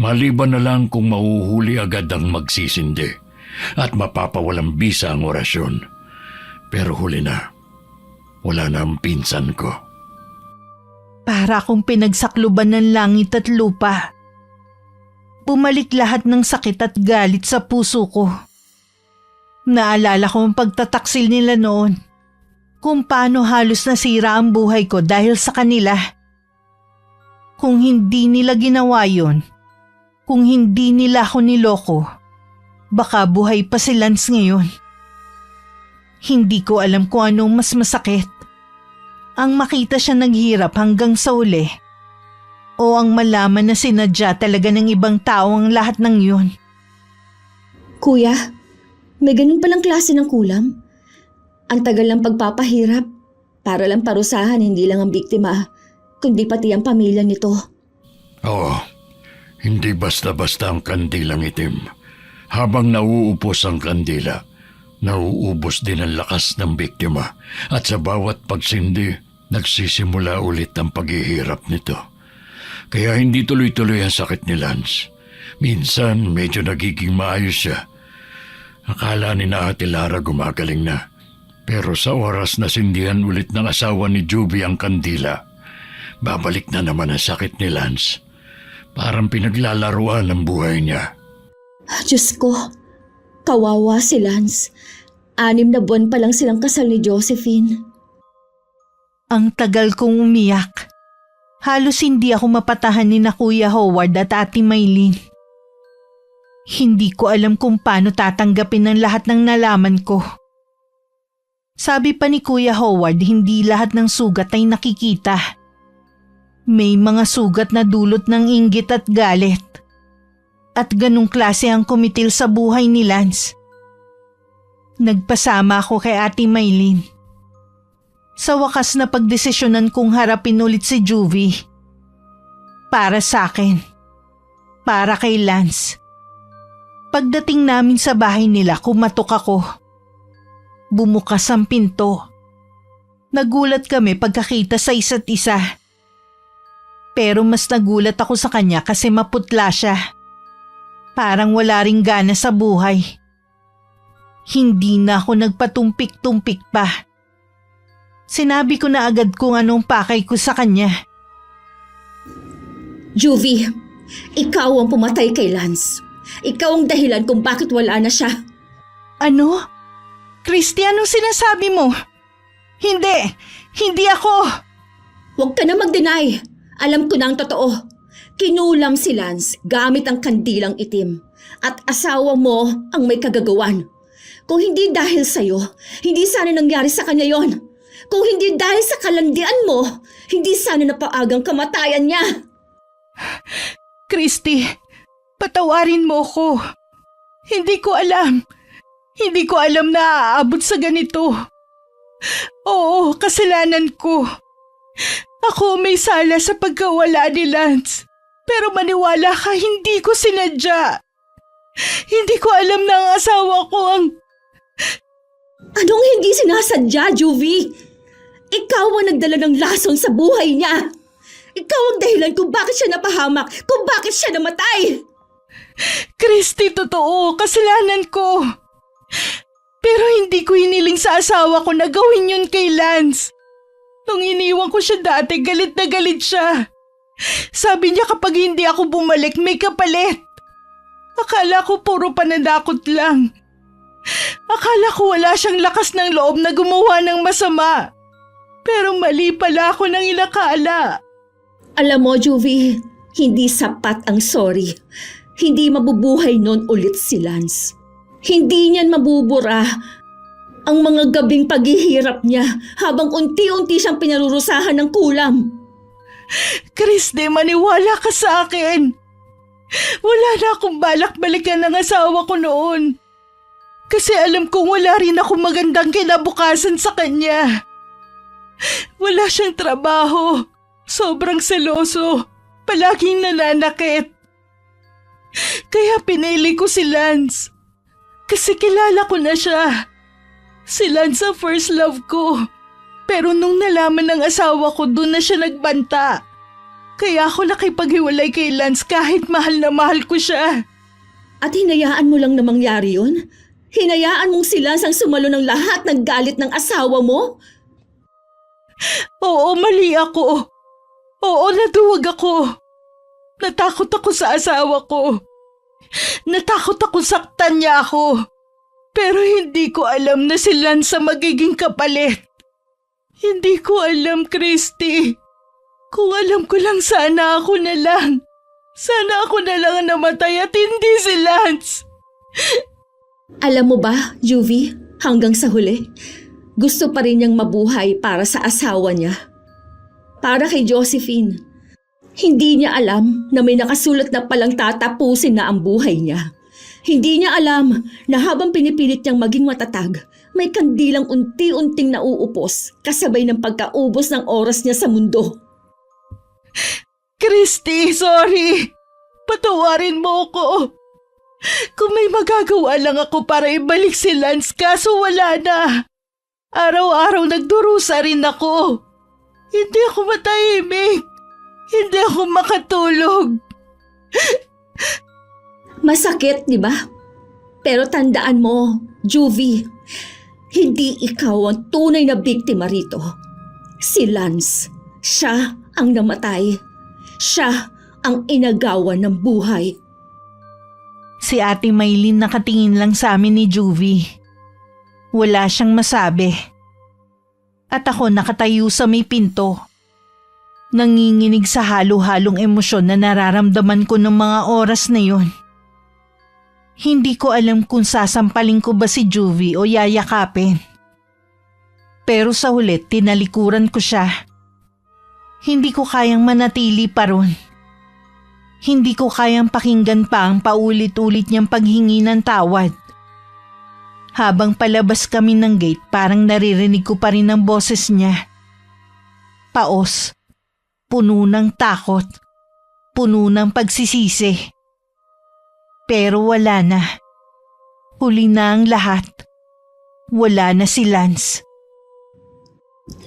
S3: Maliban na lang kung mahuhuli agad ang magsisindi at mapapawalang bisa ang orasyon. Pero huli na, wala na ang pinsan ko.
S1: Para akong pinagsakluban ng langit at lupa. Bumalik lahat ng sakit at galit sa puso ko. Naalala ko ang pagtataksil nila noon. Kung paano halos nasira ang buhay ko dahil sa kanila. Kung hindi nila ginawa yun, kung hindi nila ako niloko, baka buhay pa si Lance ngayon. Hindi ko alam kung anong mas masakit. Ang makita siya naghirap hanggang sa uli. O ang malaman na sinadya talaga ng ibang tao ang lahat ng yun.
S2: Kuya, may ganun palang klase ng kulam. Ang tagal ng pagpapahirap. Para lang parusahan hindi lang ang biktima, kundi pati ang pamilya nito.
S3: Oo, hindi basta-basta ang kandilang itim. Habang nauupos ang kandila, nauubos din ang lakas ng biktima. At sa bawat pagsindi, nagsisimula ulit ang paghihirap nito. Kaya hindi tuloy-tuloy ang sakit ni Lance. Minsan medyo nagiging maayos siya. Akala ni na Ate Lara gumagaling na. Pero sa oras na sindihan ulit ng asawa ni Juvie ang kandila, babalik na naman ang sakit ni Lance. Parang pinaglalaruan ang buhay niya.
S2: Diyos ko, kawawa si Lance. 6 na buwan pa lang silang kasal ni Josephine.
S1: Ang tagal kong umiyak. Halos hindi ako mapatahan ni na Kuya Howard at Ate Maylin. Hindi ko alam kung paano tatanggapin ang lahat ng nalaman ko. Sabi pa ni Kuya Howard, hindi lahat ng sugat ay nakikita. May mga sugat na dulot ng inggit at galit. At ganung klase ang kumitil sa buhay ni Lance. Nagpasama ako kay Ate Maylin. Sa wakas na pagdesisyonan kong harapin ulit si Juvie. Para sa akin. Para kay Lance. Pagdating namin sa bahay nila, kumatok ako. Bumukas ang pinto. Nagulat kami pagkakita sa isa't isa. Pero mas nagulat ako sa kanya kasi maputla siya. Parang wala ring gana sa buhay. Hindi na ako nagpatumpik-tumpik pa. Sinabi ko na agad kung anong pakay ko sa kanya.
S2: Juvie, ikaw ang pumatay kay Lance. Ikaw ang dahilan kung bakit wala na siya.
S1: Ano? Christy, anong sinasabi mo? Hindi ako.
S2: Huwag ka na mag-deny. Alam ko na ang totoo. Kinulam si Lance gamit ang kandilang itim. At asawa mo ang may kagagawan. Kung hindi dahil sa'yo, hindi sana nangyari sa kanya yon. Kung hindi dahil sa kalandian mo, hindi sana napaagang kamatayan niya.
S1: Christy, patawarin mo ko. Hindi ko alam. Hindi ko alam na aabot sa ganito. Oo, kasalanan ko. Ako may sala sa pagkawala ni Lance. Pero maniwala ka, hindi ko sinadya. Hindi ko alam na ang asawa ko ang...
S2: Anong hindi sinasadya, Juvie? Ikaw ang nagdala ng lason sa buhay niya. Ikaw ang dahilan kung bakit siya napahamak, kung bakit siya namatay.
S1: Christy, totoo, kasalanan ko. Pero hindi ko hiniling sa asawa ko na gawin yun kay Lance. Nung iniwan ko siya dati, galit na galit siya. Sabi niya kapag hindi ako bumalik, may kapalit. Akala ko puro pananakot lang. Akala ko wala siyang lakas ng loob na gumawa ng masama. Pero mali pala ako ng inakala.
S2: Alam mo, Juvie, hindi sapat ang sorry. Hindi mabubuhay nun ulit si Lance. Hindi niyan mabubura ang mga gabing paghihirap niya habang unti-unti siyang pinarurusahan ng kulam.
S1: Christy, maniwala ka sa akin. Wala na akong balak balikan ng asawa ko noon. Kasi alam kong wala rin ako magandang kinabukasan sa kanya. Wala siyang trabaho. Sobrang seloso. Palaging nananakit. Kaya pinili ko si Lance. Kasi kilala ko na siya. Si Lance ang first love ko. Pero nung nalaman ng asawa ko, doon na siya nagbanta. Kaya ako nakipaghiwalay kay Lance kahit mahal na mahal ko siya.
S2: At hinayaan mo lang na mangyari yun? Hinayaan mong si Lance ang sumalo ng lahat ng galit ng asawa mo?
S1: Oo, mali ako. Oo, naduwag ako. Natakot ako sa asawa ko. Natakot ako saktan niya ako. Pero hindi ko alam na si Lance ang magiging kapalit. Hindi ko alam, Christy. Kung alam ko lang, sana ako na lang. Sana ako na lang ang namatay at hindi si Lance.
S2: Alam mo ba, Juvie, hanggang sa huli, gusto pa rin niyang mabuhay para sa asawa niya. Para kay Josephine. Hindi niya alam na may nakasulat na palang tatapusin na ang buhay niya. Hindi niya alam na habang pinipilit niyang maging matatag, may kandilang unti-unting nauupos kasabay ng pagkaubos ng oras niya sa mundo.
S1: Christy, sorry. Patawarin mo ko. Kung may magagawa lang ako para ibalik si Lance, kaso wala na. Araw-araw nagdurusa rin ako. Hindi ako matahimik. Hindi ako makatulog.
S2: Masakit, di ba? Pero tandaan mo, Juvie, hindi ikaw ang tunay na biktima rito. Si Lance. Siya ang namatay. Siya ang inagawan ng buhay.
S1: Si Ate Maylin nakatingin lang sa amin ni Juvie. Wala siyang masabi. At ako nakatayo sa may pinto. Nanginginig sa halo-halong emosyon na nararamdaman ko ng mga oras na yon. Hindi ko alam kung sasampalin ko ba si Juvie o yayakapin. Pero sa huli, tinalikuran ko siya. Hindi ko kayang manatili pa ron. Hindi ko kayang pakinggan pa ang paulit-ulit niyang paghingi ng tawad. Habang palabas kami ng gate, parang naririnig ko pa rin ang boses niya. Paos, puno ng takot, puno ng pagsisisi. Pero wala na. Huli na ang lahat. Wala na si Lance.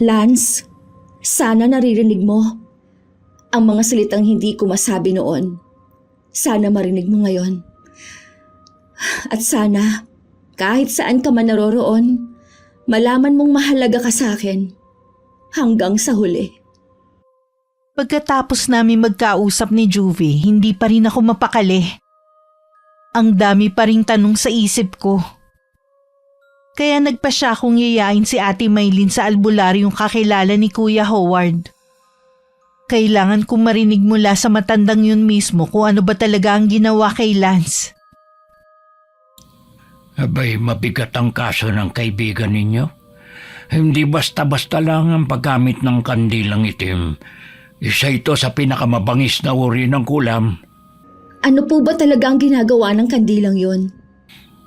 S2: Lance, sana naririnig mo ang mga salitang hindi ko masabi noon. Sana marinig mo ngayon. At sana, kahit saan ka man naroroon, malaman mong mahalaga ka sa akin hanggang sa huli.
S1: Pagkatapos namin magkausap ni Juvie, hindi pa rin ako mapakali. Ang dami pa ring tanong sa isip ko. Kaya nagpa siya akong yayain si Ate Maylin sa albularyong kakilala ni Kuya Howard. Kailangan kong marinig mula sa matandang yun mismo kung ano ba talaga ang ginawa kay Lance.
S3: Abay, mabigat ang kaso ng kaibigan ninyo. Hindi basta-basta lang ang paggamit ng kandilang itim. Isa ito sa pinakamabangis na uri ng kulam.
S2: Ano po ba talaga ang ginagawa ng kandilang yon?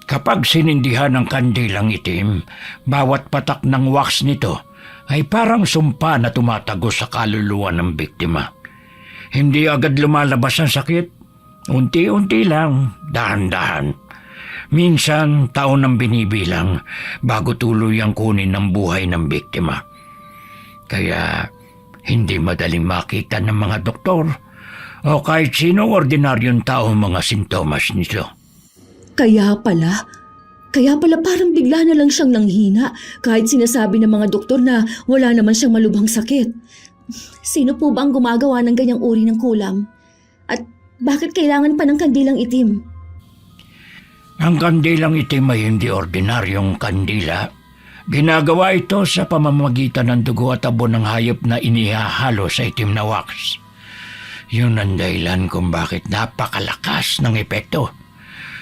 S3: Kapag sinindihan ng kandilang itim, bawat patak ng wax nito ay parang sumpa na tumatagos sa kaluluwa ng biktima. Hindi agad lumalabas ang sakit. Unti-unti lang, dahan-dahan. Minsan, taon ang binibilang bago tuluyang kunin ng buhay ng biktima. Kaya, hindi madaling makita ng mga doktor o kahit sinong ordinaryong tao mga sintomas nito.
S2: Kaya pala parang bigla na lang siyang nanghina kahit sinasabi ng mga doktor na wala naman siyang malubhang sakit. Sino po ba ang gumagawa ng ganyang uri ng kulam? At bakit kailangan pa ng kandilang itim?
S3: Ang kandilang itim ay hindi ordinaryong kandila. Ginagawa ito sa pamamagitan ng dugo at abo ng hayop na inihahalo sa itim na wax. Yun ang dahilan kung bakit napakalakas ng epekto.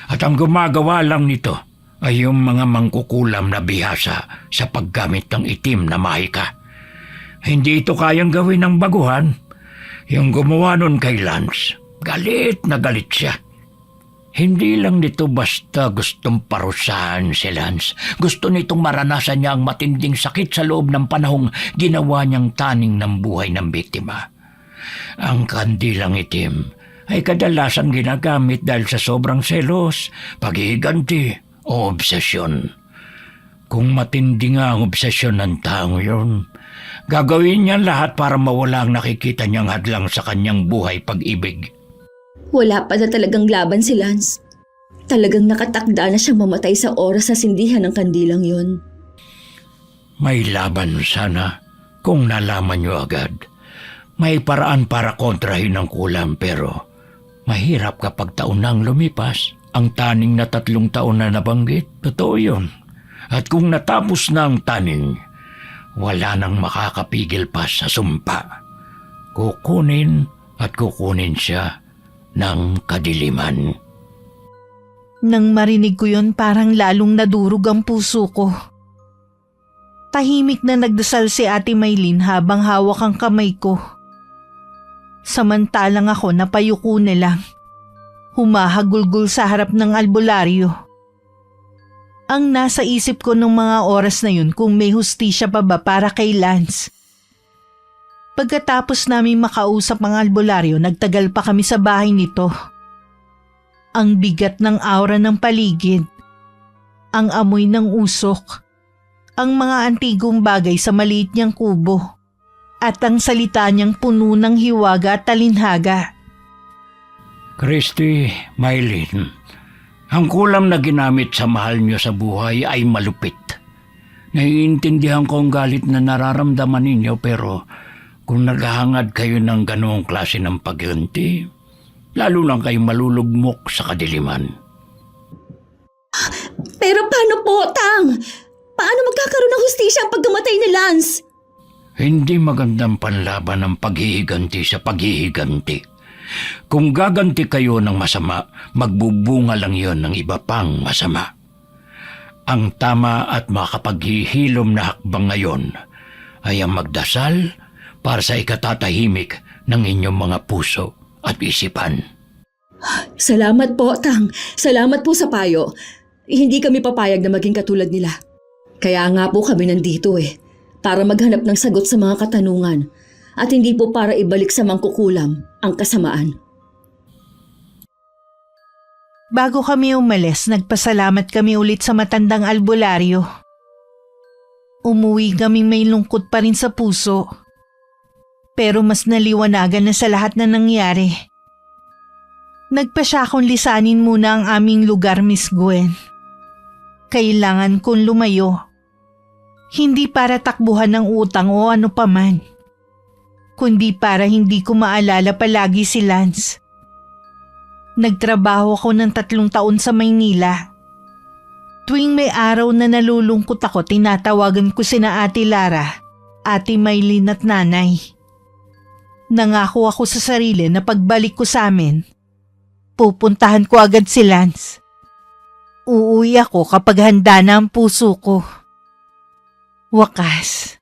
S3: At ang gumagawa lang nito ay yung mga mangkukulam na bihasa sa paggamit ng itim na mahika. Hindi ito kayang gawin ng baguhan. Yung gumawa nun kay Lance, galit na galit siya. Hindi lang nito basta gustong parusahan si Lance. Gusto nitong maranasan niya ang matinding sakit sa loob ng panahong ginawa niyang taning ng buhay ng biktima. Ang kandilang itim ay kadalasan ginagamit dahil sa sobrang selos, paghihiganti o obsesyon. Kung matindi nga ang obsesyon ng taong yun, gagawin niya lahat para mawala ang nakikita niyang hadlang sa kanyang buhay pag-ibig.
S2: Wala pa na talagang laban si Lance. Talagang nakatakda na siyang mamatay sa oras sa sindihan ng kandilang yon.
S3: May laban sana kung nalaman niyo agad. May paraan para kontrahin ang kulam pero mahirap kapag taon nang lumipas. Ang taning na 3 taon na nabanggit, totoo yun. At kung natapos na ang taning, wala nang makakapigil pa sa sumpa. Kukunin at kukunin siya ng kadiliman.
S1: Nang marinig ko yun, parang lalong nadurog ang puso ko. Tahimik na nagdasal si Ate Maylin habang hawak ang kamay ko. Samantalang ako napayuko na lang. Humahagulgul sa harap ng albularyo. Ang nasa isip ko nung mga oras na yun kung may hustisya pa ba para kay Lance. Pagkatapos namin makausap ang albularyo, nagtagal pa kami sa bahay nito. Ang bigat ng aura ng paligid, ang amoy ng usok, ang mga antigong bagay sa maliit niyang kubo, at ang salita niyang puno ng hiwaga at talinhaga.
S3: Christy, Maylin, ang kulam na ginamit sa mahal niyo sa buhay ay malupit. Naiintindihan ko ang galit na nararamdaman ninyo pero Kung naghahangad kayo ng ganoong klase ng pagganti, lalo lang kayo malulugmok sa kadiliman.
S2: Pero paano po, Tang? Paano magkakaroon ng hustisya ang pagkamatay ni Lance?
S3: Hindi magandang panlaban ng paghihiganti sa paghihiganti. Kung gaganti kayo ng masama, magbubunga lang yon ng iba pang masama. Ang tama at makapaghihilom na hakbang ngayon ay ang magdasal para sa ikatatahimik ng inyong mga puso at isipan.
S2: Salamat po, Tang. Salamat po sa payo. Hindi kami papayag na maging katulad nila. Kaya nga po kami nandito para maghanap ng sagot sa mga katanungan at hindi po para ibalik sa mangkukulam ang kasamaan.
S1: Bago kami umalis, nagpasalamat kami ulit sa matandang albularyo. Umuwi kaming may lungkot pa rin sa puso. Pero mas naliwanagan na sa lahat na nangyari. Nagpa siya akong lisanin muna ang aming lugar, Miss Gwen. Kailangan kong lumayo. Hindi para takbuhan ng utang o ano paman, kundi para hindi ko maalala palagi si Lance. Nagtrabaho ako ng 3 taon sa Maynila. Tuwing may araw na nalulungkot ako, tinatawagan ko sina Ate Lara, Ate Maylin at Nanay. Nangako ako sa sarili na pagbalik ko sa amin, pupuntahan ko agad si Lance. Uuwi ako kapag handa na ang puso ko. Wakas,